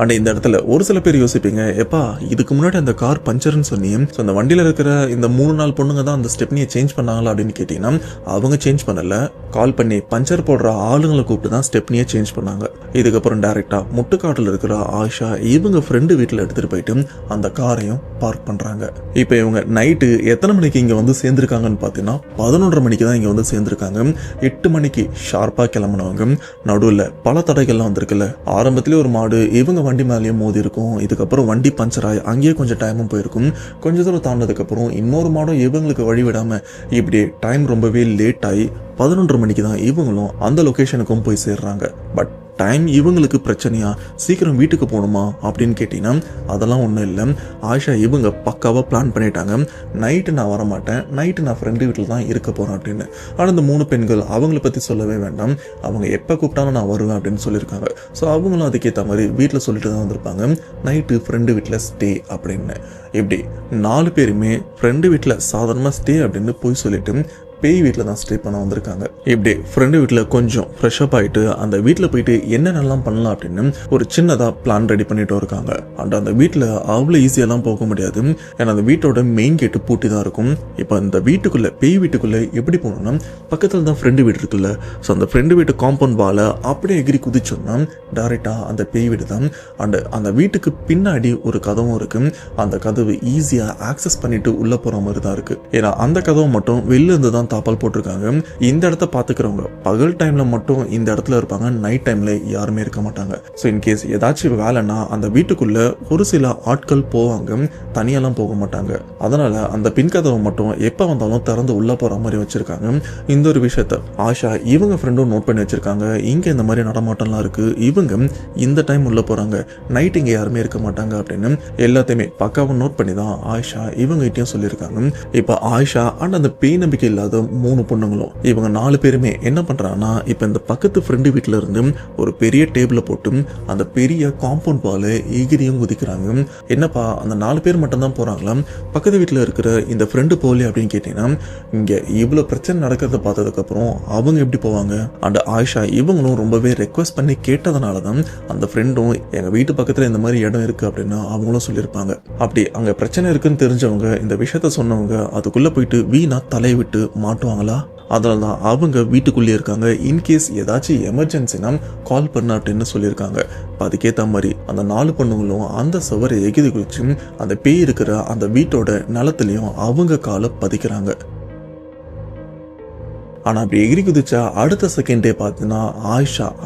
அண்ட் இந்த இடத்துல ஒரு சில பேர் யோசிப்பீங்க, எப்பா இதுக்கு முன்னாடி அந்த கார் பஞ்சர்னு சொன்னீங்க, அந்த வண்டியில இருக்கிற இந்த 3-4 பொண்ணுங்க தான் அந்த ஸ்டெப்னியை சேஞ்ச் பண்ணாங்களா அப்படின்னு கேட்டீங்கன்னா அவங்க சேஞ்ச் பண்ணல. கால் பண்ணி பஞ்சர் போடுற ஆளுங்களை கூப்பிட்டு தான் ஸ்டெப்னியை சேஞ்ச் பண்ணாங்க. இதுக்கப்புறம் டைரக்டா முட்டுக்காட்டில் இருக்கிற ஆயிஷா இவங்க ஃப்ரெண்டு வீட்டில் எடுத்துட்டு போயிட்டு அந்த காரையும் பார்க் பண்றாங்க. இப்போ இவங்க நைட்டு எத்தனை மணிக்கு இங்க வந்து சேர்ந்திருக்காங்கன்னு பார்த்தீங்கன்னா 11:30 மணிக்கு தான் இங்க வந்து சேர்ந்திருக்காங்க. 8 மணிக்கு ஷார்ப்பா கிளம்பினவங்க. நடுவில் பல தடைகள்லாம் வந்திருக்குல்ல. ஆரம்பத்திலே ஒரு மாடு இவங்க வண்டி மேலேயும் மோதி இருக்கும். இதுக்கப்புறம் வண்டி பஞ்சர் ஆகி அங்கேயே கொஞ்சம் டைமும் போயிருக்கும். கொஞ்ச தூரம் தாண்டதுக்கப்புறம் இன்னொரு மாடும் இவங்களுக்கு வழி விடாமல் இப்படி டைம் ரொம்பவே லேட் ஆகி 11:30 மணிக்கு தான் இவங்களும் அந்த லொக்கேஷனுக்கும் போய் சேர்றாங்க. பட் டைம் இவங்களுக்கு பிரச்சனையா, சீக்கிரம் வீட்டுக்கு போகணுமா அப்படின்னு கேட்டிங்கன்னா அதெல்லாம் ஒன்றும் இல்லை. ஆயிஷா இவங்க பக்காவாக பிளான் பண்ணிட்டாங்க. நைட்டு நான் வரமாட்டேன், நைட்டு நான் ஃப்ரெண்டு வீட்டில் தான் இருக்க போகிறேன் அப்படின்னு. ஆனால் இந்த 3 பெண்கள் அவங்கள பற்றி சொல்லவே வேண்டாம், அவங்க எப்போ கூப்பிட்டாலும் நான் வருவேன் அப்படின்னு சொல்லியிருக்காங்க. ஸோ அவங்களும் அதுக்கேற்ற மாதிரி வீட்டில் சொல்லிட்டு தான் வந்திருப்பாங்க நைட்டு ஃப்ரெண்டு வீட்டில் ஸ்டே அப்படின்னு. இப்படி 4 பேருமே ஃப்ரெண்டு வீட்டில் சாதாரணமாக ஸ்டே அப்படின்னு போய் சொல்லிட்டு பேய் வீட்டில் தான் ஸ்டே பண்ண வந்திருக்காங்க. இப்படி ஃப்ரெண்டு வீட்டில் கொஞ்சம் ஃப்ரெஷ்அப் ஆகிட்டு அந்த வீட்டில் போயிட்டு என்னென்னலாம் பண்ணலாம் அப்படின்னு ஒரு சின்னதாக பிளான் ரெடி பண்ணிட்டு இருக்காங்க. அண்ட் அந்த வீட்டில் அவ்வளோ ஈஸியெல்லாம் போக முடியாது, ஏன்னா அந்த வீட்டோட மெயின் கேட்டு பூட்டி தான் இருக்கும். இப்போ இந்த வீட்டுக்குள்ளே பேய் வீட்டுக்குள்ளே எப்படி போகணும்னா பக்கத்தில் தான் ஃப்ரெண்டு வீடு இருக்குல்ல, ஸோ அந்த ஃப்ரெண்டு வீட்டு காம்பவுண்ட் வாலை அப்படியே எகிரி குதிச்சோம்னா டேரெக்டாக அந்த பேய் வீடு தான். அண்டு அந்த வீட்டுக்கு பின்னாடி ஒரு கதவும் இருக்குது. அந்த கதவு ஈஸியாக ஆக்சஸ் பண்ணிட்டு உள்ளே போகிற மாதிரி தான் இருக்குது. ஏன்னா அந்த கதவை மட்டும் வெளில இருந்து தான் தாப்பால் போட்டிருக்காங்க. இந்த இடத்த பார்த்துக்கிறவங்க பகல் டைம்ல மட்டும் இந்த இடத்துல இருப்பாங்க, நைட் டைம்ல யாருமே இருக்க மாட்டாங்க. ஸோ இன்கேஸ் ஏதாச்சும் வேலைன்னா அந்த வீட்டுக்குள்ள ஒரு சில ஆட்கள் போவாங்க, தனியெல்லாம் போக மாட்டாங்க. அதனால அந்த பின்கதவை மட்டும் எப்போ வந்தாலும் திறந்து உள்ள போற மாதிரி வச்சிருக்காங்க. இந்த ஒரு விஷயத்த ஆஷா இவங்க ஃப்ரெண்டும் நோட் பண்ணி வச்சிருக்காங்க. இங்க இந்த மாதிரி நடமாட்டம்லாம் இருக்கு, இவங்க இந்த டைம் உள்ள போறாங்க, நைட் இங்க யாருமே இருக்க மாட்டாங்க அப்படின்னு எல்லாத்தையுமே பக்காவை நோட் பண்ணி தான் ஆயிஷா இவங்க கிட்டயும் சொல்லியிருக்காங்க. இப்போ ஆயிஷா அண்ட் அந்த பேய் நம்பிக்கை இல்லாத 3 பொண்ணுங்களும் இவங்க 4 பேருமே என்ன பண்றாங்கன்னா இப்போ இந்த பக்கத்து ஃப்ரெண்டு வீட்டில இருந்து ஒரு பெரிய டேபிள போட்டு அந்த பெரிய காம்பவுண்ட் வால எகிரியும் குதிக்கிறாங்க. என்னப்பா அந்த 4 பேர் மட்டும் தான் போறாங்களா, பக்கத்து வீட்டில் இருக்கிற இந்த ஃப்ரெண்டு போகல அப்படின்னு கேட்டீங்கன்னா இங்க இவ்வளவு பிரச்சனை நடக்கிறத பார்த்ததுக்கு அப்புறம் அவங்க எப்படி போவாங்க. அண்ட் ஆயிஷா இவங்களும் ரொம்பவே ரெக்வஸ்ட் பண்ணி கேட்டதுனால தான் அந்த ஃப்ரெண்டும் எங்க வீட்டு பக்கத்துல இந்த மாதிரி இடம் இருக்கு அப்படின்னு அவங்களும் சொல்லியிருப்பாங்க. அப்படி அங்க பிரச்சனை இருக்குன்னு தெரிஞ்சவங்க இந்த விஷயத்த சொன்னவங்க அதுக்குள்ள போயிட்டு வீணா தலையை விட்டு மாட்டுவாங்களா, அதனால தான் அவங்க வீட்டுக்குள்ளே இருக்காங்க. இன்கேஸ் ஏதாச்சும் எமர்ஜென்சினா கால் பண்ண அப்படின்னு சொல்லியிருக்காங்க. அதுக்கேற்ற மாதிரி அந்த 4 பொண்ணுங்களும் அந்த சுவரை எகிரி குதிச்சு அந்த பேய் இருக்கிற அந்த வீட்டோட நிலத்துலையும் அவங்க காலை பதிக்கிறாங்க. ஆனால் அப்படி எகிரி குதிச்சா அடுத்த செகண்டே பார்த்தீங்கன்னா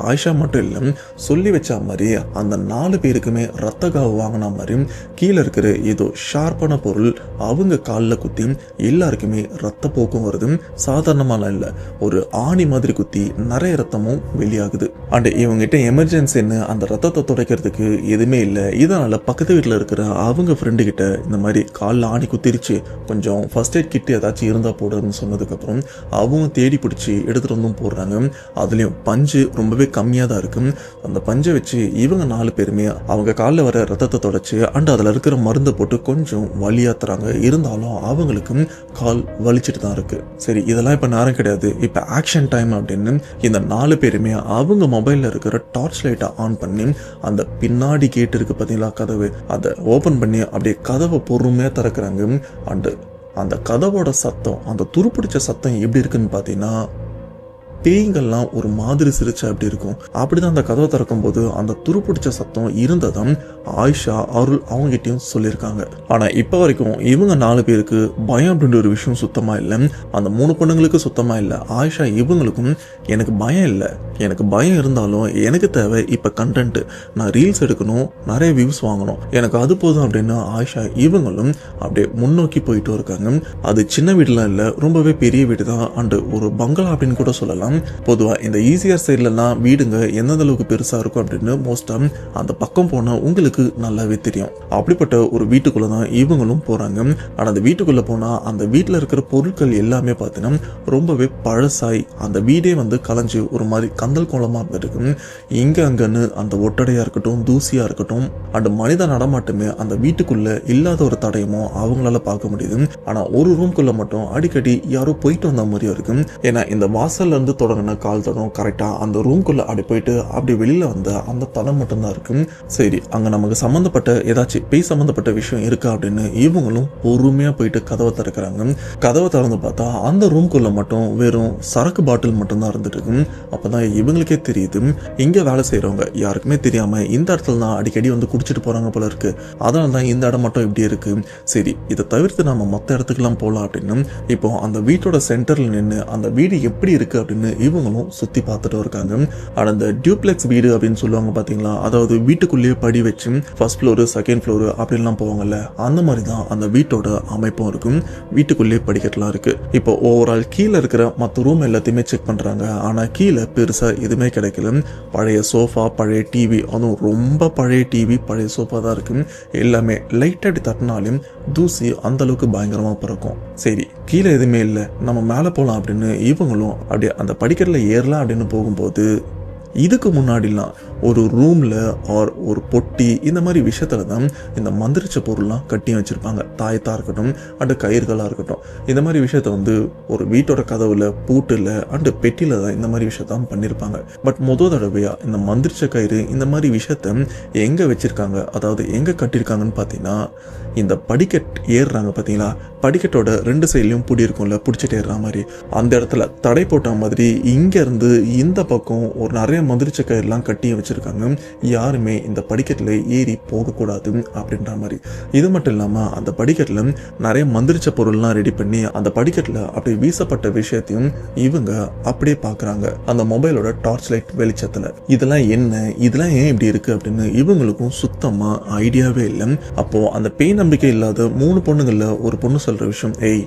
ஆயிஷா மட்டும் இல்லை, சொல்லி வச்ச மாதிரி அந்த 4 பேருக்குமே ரத்த காவு வாங்கின மாதிரி கீழே இருக்கிற ஏதோ ஷார்ப்பான பொருள் அவங்க காலில் குத்தி எல்லாருக்குமே ரத்த போக்கும் வருது. சாதாரணமாலாம் இல்லை, ஒரு ஆணி மாதிரி குத்தி நிறைய ரத்தமும் வெளியாகுது. அண்ட் இவங்ககிட்ட எமர்ஜென்சின்னு அந்த ரத்தத்தை துடைக்கிறதுக்கு எதுவுமே இல்லை. இதனால பக்கத்து வீட்டில் இருக்கிற அவங்க ஃப்ரெண்டு கிட்ட இந்த மாதிரி காலில் ஆணி குத்திருச்சு, கொஞ்சம் ஃபர்ஸ்ட் எய்ட் கிட் ஏதாச்சும் இருந்தால் போடுறதுன்னு சொன்னதுக்கப்புறம் அவங்க தேடி பிடிச்சி எடுத்துட்டு வந்தும் போடுறாங்க. அதுலயும் பஞ்சு ரொம்பவே கம்மியா தான் இருக்கு. அந்த பஞ்சை வச்சு இவங்க 4 பேருமே அவங்க காலில் வர ரத்தத்தை தொடச்சு அண்ட் அதுல இருக்கிற மருந்தை போட்டு கொஞ்சம் வலியாத்துறாங்க. இருந்தாலும் அவங்களுக்கு கால் வலிச்சுட்டு தான் இருக்கு. சரி, இதெல்லாம் இப்ப நேரம் கிடையாது, இப்ப ஆக்ஷன் டைம் அப்படின்னு இந்த 4 பேருமே அவங்க மொபைல்ல இருக்கிற டார்ச் லைட்டை ஆன் பண்ணி அந்த பின்னாடி கேட் இருக்கு பார்த்தீங்களா கதவு, அதை ஓபன் பண்ணி அப்படியே கதவை பொறுமையா திறக்கிறாங்க. அண்ட் அந்த கதவோட சத்தம், அந்த துருப்பிடிச்ச சத்தம் எப்படி இருக்குன்னு பார்த்தீங்கன்னா பேய்கள்லாம் ஒரு மாதிரி சிரிச்சா அப்படி இருக்கும். அப்படிதான் அந்த கதவை திறக்கும் போது அந்த துருப்பிடிச்ச சத்தம் இருந்ததும் ஆயிஷா அருள் அவங்ககிட்டயும் சொல்லியிருக்காங்க. ஆனா இப்ப வரைக்கும் இவங்க 4 பேருக்கு பயம் அப்படின்ற ஒரு விஷயம் சுத்தமா இல்லை. அந்த 3 பொண்ணுங்களுக்கு சுத்தமா இல்லை. ஆயிஷா இவங்களுக்கும் எனக்கு பயம் இல்லை, எனக்கு பயம் இருந்தாலும் எனக்கு தேவை இப்ப கண்டென்ட், நான் ரீல்ஸ் எடுக்கணும், நிறைய வியூஸ் வாங்கணும், எனக்கு அது போதும் அப்படின்னு ஆயிஷா இவங்களும் அப்படியே முன்னோக்கி போயிட்டு இருக்காங்க. அது சின்ன வீடுலாம் இல்லை, ரொம்பவே பெரிய வீடு தான். அண்டு ஒரு பங்களா அப்படின்னு கூட சொல்லலாம். பொதுவா இந்த ஈசிஆர் சைட்லலாம் வீடுங்க எந்தெந்த அளவுக்கு பெருசா இருக்கும் அப்படின்னு மோஸ்டா அந்த பக்கம் போனா உங்களுக்கு நல்லாவே தெரியும். அப்படிப்பட்ட ஒரு வீட்டுக்குள்ள தான் இவங்களும் போறாங்க. ஆனா அந்த வீட்டுக்குள்ள போனா அந்த வீட்டுல இருக்கிற பொருட்கள் எல்லாமே பார்த்தீங்கன்னா ரொம்பவே பழசாய் அந்த வீடே வந்து கலைஞ்சு ஒரு மாதிரி கந்தல் கோலமா இருக்கு. இங்க அங்கன்னு அந்த ஒட்டடையா இருக்கட்டும், தூசியா இருக்கட்டும், அந்த மனித நடமாட்டமே அந்த வீட்டுக்குள்ள இல்லாத ஒரு தடயமும் அவங்களால பார்க்க முடியுது. ஆனா ஒரு ரூம்குள்ள மட்டும் அடிக்கடி யாரோ போயிட்டு வந்த மாதிரியும் இருக்கு. ஏன்னா இந்த வாசல்ல இருந்து தொடங்கின கால் தடம் கரெக்டா அந்த ரூம்குள்ள அப்படி போயிட்டு அப்படி வெளியில வந்த அந்த தடம் மட்டும்தான் இருக்கு. சரி, அங்க நமக்கு சம்பந்தப்பட்ட ஏதாச்சும் பேய் சம்பந்தப்பட்ட விஷயம் இருக்கா அப்படின்னு இவங்களும் பொறுமையா போயிட்டு கதவை திறக்கிறாங்க. கதவை திறந்து பார்த்தா அந்த ரூம்குள்ள மட்டும் வெறும் சரக்கு பாட்டில் மட்டும்தான் இருந்துட்டு இருக்கு. அப்பதான் இவங்களுக்கே தெரியுது இங்க வேலை செய்யறவங்க யாருக்குமே தெரியாம இந்த இடத்துல தான் அடிக்கடி வந்து குடிச்சிட்டு போறாங்க போல இருக்கு. அதனாலதான் இந்த இடம் மட்டும் இப்படி இருக்கு. சரி, இதை தவிர்த்து நம்ம மொத்த இடத்துக்குலாம் போகலாம் அப்படின்னு இப்போ அந்த வீட்டோட சென்டர்ல நின்று அந்த வீடு எப்படி இருக்கு அப்படின்னு இவங்களும் சுத்தி பார்த்துட்டு இருக்காங்க. ஆனா அந்த டியூப்ளெக்ஸ் வீடு அப்படின்னு சொல்லுவாங்க பாத்தீங்களா, அதாவது வீட்டுக்குள்ளேயே படி வச்சு ஃபர்ஸ்ட் ஃப்ளோர் செகண்ட் ஃப்ளோர் அப்படின்லாம் போவாங்கல்ல, அந்த மாதிரி தான் அந்த வீட்டோட அமைப்பும் இருக்கும். வீட்டுக்குள்ளேயே படிக்கட்டுலாம் இருக்கு. இப்போ ஓவரால் கீழே இருக்கிற மற்ற ரூம் எல்லாத்தையுமே செக் பண்றாங்க. ஆனா கீழே பெருசா எதுவுமே கிடைக்கல. பழைய சோஃபா, பழைய டிவி, அதுவும் ரொம்ப பழைய டிவி, பழைய சோஃபா தான் இருக்கு. எல்லாமே லைட் அடி தட்டினாலும் தூசி அந்த அளவுக்கு பயங்கரமா பறக்கும். சரி, கீழே எதுவுமே இல்லை, நம்ம மேலே போகலாம் அப்படின்னு இவங்களும் அப்படியே அந்த படிக்கட்டில் ஏறலாம் அப்படின்னு போகும்போது, இதுக்கு முன்னாடிலாம் ஒரு ரூம்ல ஆர் ஒரு பொட்டி இந்த மாதிரி விஷயத்துல தான் இந்த மந்திரிச்ச பொருள்லாம் கட்டி வச்சிருப்பாங்க. தாயத்தா இருக்கட்டும் அண்டு கயிறுகளா இருக்கட்டும், இந்த மாதிரி விஷயத்த ஒரு வீட்டோட கதவுல பூட்டுல அண்டு பெட்டியில தான் இந்த மாதிரி விஷயத்தான் பண்ணியிருப்பாங்க. பட் முதல் தடவையா இந்த மந்திரிச்ச கயிறு இந்த மாதிரி விஷயத்த எங்க வச்சிருக்காங்க, அதாவது எங்க கட்டியிருக்காங்கன்னு பார்த்தீங்கன்னா, இந்த படிக்கட் ஏறுறாங்க பார்த்தீங்களா, படிக்கட்டோட 2 சைட்லையும் பிடி இருக்கும்ல, பிடிச்சிட்டு ஏறுற மாதிரி, அந்த இடத்துல தடை போட்ட மாதிரி இங்க இருந்து இந்த பக்கம் ஒரு நிறைய மந்திரிச்ச கயிறுலாம் கட்டி வச்சிருக்காங்க. யாருமே இந்த படிக்கட்டில் ஏறி போகக்கூடாது அப்படின்ற மாதிரி. இது மட்டும் இல்லாமல் அந்த படிக்கட்டில் நிறைய மந்திரிச்ச பொருள்லாம் ரெடி பண்ணி அந்த படிக்கட்டில் அப்படியே வீசப்பட்ட விஷயத்தையும் இவங்க அப்படியே பார்க்குறாங்க அந்த மொபைலோட டார்ச் லைட் வெளிச்சத்தில். இதெல்லாம் என்ன, இதெல்லாம் ஏன் இப்படி இருக்கு அப்படின்னு இவங்களுக்கும் சுத்தமாக ஐடியாவே இல்லை. அப்போ அந்த பேய் நம்பிக்கை இல்லாத 3 பொண்ணுங்கள்ல ஒரு பொண்ணு சொல்ற விஷயம், ஏய்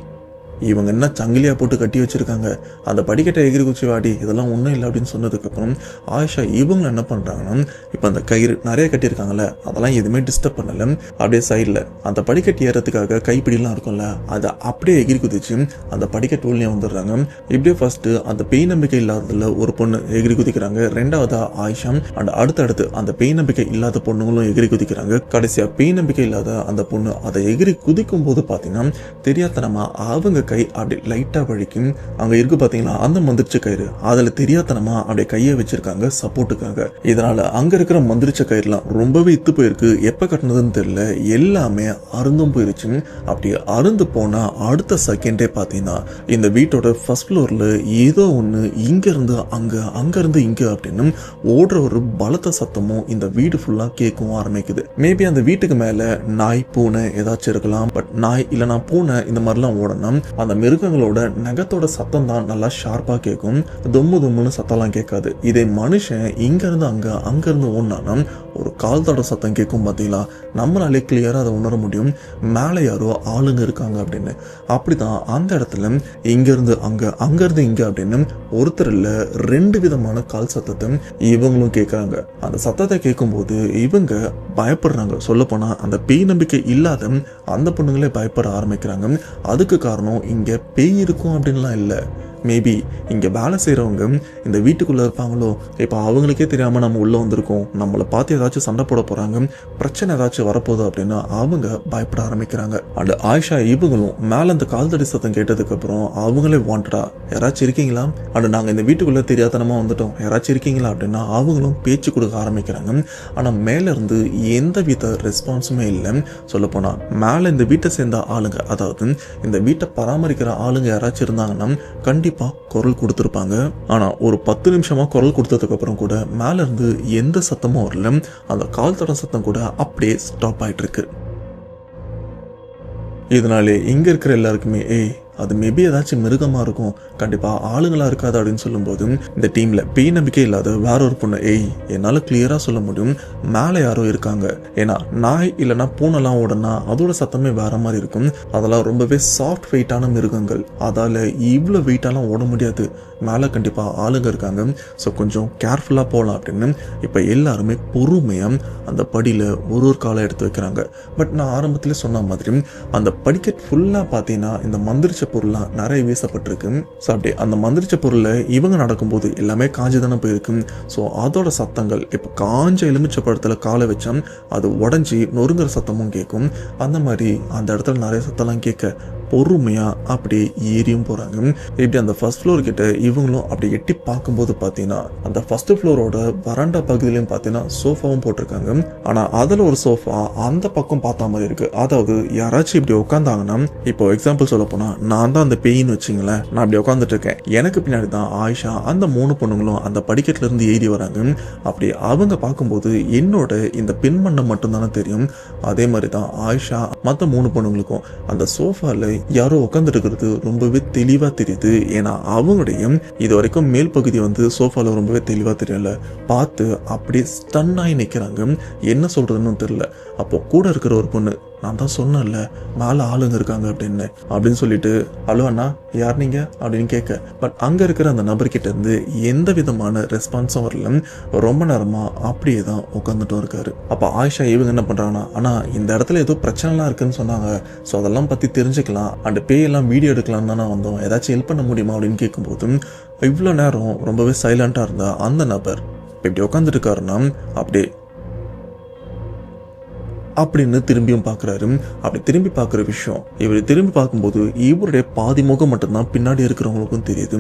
இவங்க என்ன சங்கிலியா போட்டு கட்டி வச்சிருக்காங்க, அந்த படிக்கட்டை எகிரி குச்சி வாடி, இதெல்லாம் ஒன்றும் இல்லை அப்படின்னு சொன்னதுக்கப்புறம் ஆயிஷா இவங்க என்ன பண்ணுறாங்கன்னா, இப்போ அந்த கயிறு நிறைய கட்டியிருக்காங்கல்ல, அதெல்லாம் எதுவுமே டிஸ்டர்ப் பண்ணலை. அப்படியே சைடில் அந்த படிக்கட்டு ஏறதுக்காக கைப்பிடிலாம் இருக்கும்ல, அதை அப்படியே எகிரி குதிச்சு அந்த படிக்கட்டு உள்ளே வந்துடுறாங்க. இப்படியே ஃபர்ஸ்ட் அந்த பேய் நம்பிக்கை இல்லாததில் ஒரு பொண்ணு எகிரி குதிக்கிறாங்க, ரெண்டாவதா ஆயிஷா அண்ட் அடுத்தடுத்து அந்த பேய் நம்பிக்கை இல்லாத பொண்ணுங்களும் எகிரி குதிக்கிறாங்க. கடைசியாக பேய் நம்பிக்கை இல்லாத அந்த பொண்ணு அதை எகிரி குதிக்கும் போது பார்த்தீங்கன்னா தெரியாதனமா அவங்க கை அப்படி லைட்டா வலிக்கும். அங்க இருக்கு பாத்தீங்களா அந்த மந்திரிச்ச கயிறு, அதுல தெரியாதனமா அப்படியே கையை வச்சிருக்காங்க சப்போர்ட்டுக்காக. இதனால அங்க இருக்கிற மந்திரிச்ச கயிறுலாம் ரொம்பவே இத்து போயிருக்கு. எப்ப கட்டினதுன்னு தெரியல, எல்லாமே அருந்தும் போயிருச்சு. அப்படி அருந்து போனா அடுத்த செகண்டே பாத்தீங்கன்னா இந்த வீட்டோட ஃபர்ஸ்ட் ஃப்ளோர்ல ஏதோ ஒண்ணு இங்க இருந்து அங்க, அங்க இருந்து இங்க அப்படின்னு ஓடுற ஒரு பலத்த சத்தமும் இந்த வீடு ஃபுல்லா கேட்கவும் ஆரம்பிக்குது. மேபி அந்த வீட்டுக்கு மேல நாய் பூனை ஏதாச்சும் இருக்கலாம். பட் நாய் இல்லைனா பூனை இந்த மாதிரிலாம் ஓடணும். அந்த மிருகங்களோட நகத்தோட சத்தம் தான் நல்லா ஷார்ப்பா கேட்கும், தொம்மு தொம்முன்னு சத்தம்லாம் கேட்காது. இதே மனுஷன் இங்க இருந்து அங்க, அங்க இருந்து ஓடினா ஒரு கால் தட சத்தம் கேட்கும் பார்த்தீங்களா, நம்மளாலே கிளியரா அதை உணர முடியும் மேலே யாரோ ஆளுங்க இருக்காங்க அப்படின்னு. அப்படிதான் அந்த இடத்துல இங்க இருந்து அங்க, அங்க இருந்து இங்க அப்படின்னு ஒருத்தர் இல்ல 2 விதமான கால் சத்தத்தை இவங்களும் கேட்கறாங்க. அந்த சத்தத்தை கேட்கும்போது இவங்க பயப்படுறாங்க. சொல்ல போனா அந்த பேய் நம்பிக்கை இல்லாத அந்த பொண்ணுங்களே பயப்பட ஆரம்பிக்கிறாங்க. அதுக்கு காரணம் இங்க பேய் இருக்கும் அப்படின்லாம் இல்லை, மேபி இங்கே வேலை செய்கிறவங்க இந்த வீட்டுக்குள்ளே இருப்பாங்களோ, இப்போ அவங்களுக்கே தெரியாமல் நம்ம உள்ளே வந்திருக்கோம், நம்மளை பார்த்து ஏதாச்சும் சண்டை போட போகிறாங்க, பிரச்சனை ஏதாச்சும் வரப்போகுது அப்படின்னு அவங்க பயப்பட ஆரம்பிக்கிறாங்க. அண்ட் ஆயிஷா இவங்களும் மேலே அந்த கால் தடி சத்தம் கேட்டதுக்கப்புறம் அவங்களே வாண்டடா யாராச்சும் இருக்கீங்களா, அண்ட் நாங்கள் இந்த வீட்டுக்குள்ளே தெரியாதனமாக வந்துட்டோம், யாராச்சும் இருக்கீங்களா அப்படின்னா அவங்களும் பேச்சு கொடுக்க ஆரம்பிக்கிறாங்க. ஆனால் மேலேருந்து எந்த வித ரெஸ்பான்ஸுமே இல்லை. சொல்லப்போனால் மேலே இந்த வீட்டை சேர்ந்த ஆளுங்க, அதாவது இந்த வீட்டை பராமரிக்கிற ஆளுங்க யாராச்சும் இருந்தாங்கன்னா கண்டிப்பாக குரல் கொடுத்துருப்பாங்க. ஆனா ஒரு 10 நிமிஷமா குரல் கொடுத்ததுக்கு அப்புறம் கூட மேல இருந்து எந்த சத்தமும் வரல. அந்த கால் தட சத்தம் கூட அப்படியே ஸ்டாப் ஆயிட்டு இருக்கு. இதனாலே இங்க இருக்கிற எல்லாருக்குமே அது மேபி ஏதாச்சும் மிருகமா இருக்கும், கண்டிப்பா ஆளுங்களா இருக்காது அப்படின்னு சொல்லும்போது இந்த டீம்ல பேய் நம்பிக்கை இல்லாத வேற ஒரு பொண்ணு, என்னால கிளியரா சொல்ல முடியும் மேலே யாரோ இருக்காங்க. ஏன்னா நாய் இல்லைன்னா பூனைலாம் ஓடனா அதோட சத்தமே வேற மாதிரி இருக்கும். அதெல்லாம் ரொம்பவே சாஃப்ட் வெயிட்டான மிருகங்கள், அதால இவ்வளோ வெயிட்டாலாம் ஓட முடியாது, மேலே கண்டிப்பா ஆளுங்க இருக்காங்க, ஸோ கொஞ்சம் கேர்ஃபுல்லா போகலாம் அப்படின்னு இப்போ எல்லாருமே பொறுமையா அந்த படியில ஒரு காலை எடுத்து வைக்கிறாங்க. பட் நான் ஆரம்பத்திலே சொன்ன மாதிரி அந்த படிக்கட் ஃபுல்லா பார்த்தீங்கன்னா இந்த மந்திரிச்ச பொருள்லாம் நிறைய வீசப்பட்டிருக்கு. ஸோ அப்படி அந்த மந்திரிச்ச பொருளை இவங்க நடக்கும்போது எல்லாமே காஞ்சி தானே போயிருக்கு. ஸோ அதோட சத்தங்கள் இப்போ காஞ்ச எலுமிச்சை பழத்தில் காலை வச்சா அது உடஞ்சி நொறுங்குற சத்தமும் கேட்கும். அந்த மாதிரி அந்த இடத்துல நிறைய சத்தம்லாம் கேட்க பொறுமையா அப்படியே ஏறியும் போறாங்க. இப்படி அந்த ஃபர்ஸ்ட் ஃப்ளோர் கிட்ட இவங்களும் அப்படி எட்டி பார்க்கும்போது பார்த்தீங்கன்னா அந்த ஃபர்ஸ்ட் ஃப்ளோரோட வராண்டா பகுதியிலையும் பார்த்தீங்கன்னா சோஃபாவும் போட்டிருக்காங்க. ஆனா அதில் ஒரு சோஃபா அந்த பக்கம் பார்த்த மாதிரி இருக்கு. அதாவது யாராச்சும் இப்படி உட்காந்தாங்கன்னா, இப்போ எக்ஸாம்பிள் சொல்ல போனா நான் தான் அந்த பேயின்னு வச்சுங்களேன், நான் அப்படி உட்காந்துட்டு இருக்கேன், எனக்கு பின்னாடி தான் ஆயிஷா அந்த 3 பொண்ணுங்களும் அந்த படிக்கட்டுல இருந்து ஏறி வராங்க. அப்படி அவங்க பார்க்கும்போது என்னோட இந்த பின்மண்டம் மட்டும்தானே தெரியும். அதே மாதிரி தான் ஆயிஷா மற்ற 3 பொண்ணுங்களுக்கும் அந்த சோஃபால யாரோ உட்காந்துட்டு இருக்கிறது ரொம்பவே தெளிவா தெரியுது. ஏன்னா அவங்களுடைய இது வரைக்கும் மேல் பகுதி சோஃபால ரொம்பவே தெளிவா தெரியல. பார்த்து அப்படியே ஸ்டன் ஆகி நிக்கிறாங்க. என்ன சொல்றதுன்னு தெரியல. அப்போ கூட இருக்கிற ஒரு பொண்ணு, நான் தான் சொன்னேன்ல மேல ஆளுங்க இருக்காங்க அப்படின்னு சொல்லிட்டு, ஹலோ அண்ணா யார் நீங்க அப்படின்னு கேட்க, பட் அங்க இருக்கிற அந்த நபர்கிட்ட இருந்து எந்த விதமான ரெஸ்பான்ஸும் வரல. ரொம்ப நேரமா அப்படியே தான் உட்காந்துட்டும் இருக்காரு. அப்ப ஆயிஷா இவங்க என்ன பண்றாங்கன்னா, ஆனா இந்த இடத்துல ஏதோ பிரச்சனைலாம் இருக்குன்னு சொன்னாங்க, ஸோ அதெல்லாம் பத்தி தெரிஞ்சுக்கலாம் அண்ட் பேயெல்லாம் வீடியோ எடுக்கலாம் தானே வந்தோம், ஏதாச்சும் ஹெல்ப் பண்ண முடியுமா அப்படின்னு கேட்கும்போது, இவ்வளோ நேரம் ரொம்பவே சைலண்டா இருந்தா அந்த நபர் இப்படி உட்காந்துட்டு இருக்காருன்னா அப்படியே அப்படின்னு திரும்பியும் பார்க்குறாரு. அப்படி திரும்பி பார்க்குற விஷயம், இவர் திரும்பி பார்க்கும்போது இவருடைய பாதி முகம் மட்டும்தான் பின்னாடி இருக்கிறவங்களுக்கும் தெரியுது.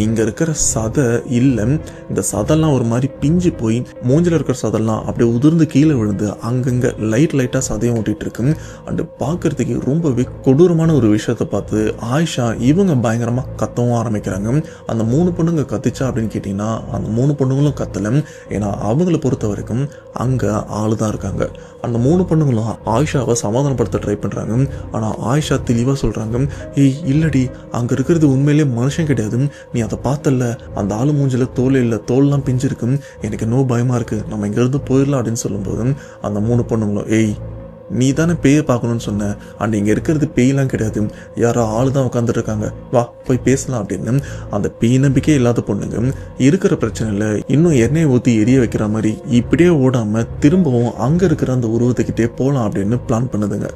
இங்கே இருக்கிற சதை இல்லை, இந்த சதெல்லாம் ஒரு மாதிரி பிஞ்சு போய் மூஞ்சில் இருக்கிற சதெல்லாம் அப்படியே உதிர்ந்து கீழே விழுந்து அங்கங்கே லைட்டாக சதையும் ஓட்டிகிட்டு இருக்கு. அண்டு பார்க்குறதுக்கு ரொம்பவே கொடூரமான ஒரு விஷயத்தை பார்த்து ஆயிஷா இவங்க பயங்கரமாக கத்தவும் ஆரம்பிக்கிறாங்க. அந்த 3 பொண்ணுங்க கத்திச்சா அப்படின்னு கேட்டிங்கன்னா அந்த 3 பொண்ணுங்களும் கத்தலை. ஏன்னா அவங்கள பொறுத்த வரைக்கும் அங்கே ஆளு தான் இருக்காங்க. அந்த 3 பொண்ணுங்களும் ஆயிஷாவை சமாதானப்படுத்த ட்ரை பண்ணுறாங்க. ஆனால் ஆயிஷா தெளிவாக சொல்கிறாங்க, ஏய் இல்லடி, அங்கே இருக்கிறது உண்மையிலே மனுஷன் கிடையாது, நீ அதை பார்த்தல, அந்த ஆளு மூஞ்சில் தோல் இல்லை, தோல்லாம் பிஞ்சிருக்கு, எனக்கு இன்னும் பயமாக இருக்குது, நம்ம இங்கேருந்து போயிடலாம் அப்படின்னு சொல்லும்போது அந்த 3 பொண்ணுங்களும், ஏய் நீ தானே பேயை பார்க்கணும்னு சொன்ன, அண்ட் இங்கே இருக்கிறது பேயெல்லாம் கிடையாது, யாரோ ஆளு தான் உட்காந்துட்டு இருக்காங்க, வா போய் பேசலாம் அப்படின்னு அந்த பேய் நம்பிக்கை இல்லாத பொண்ணுங்க இருக்கிற பிரச்சனையில் இன்னும் எண்ணெயை ஊற்றி எரிய வைக்கிற மாதிரி இப்படியே ஓடாமல் திரும்பவும் அங்கே இருக்கிற அந்த உருவத்துக்கிட்டே போகலாம் அப்படின்னு பிளான் பண்ணுதுங்க.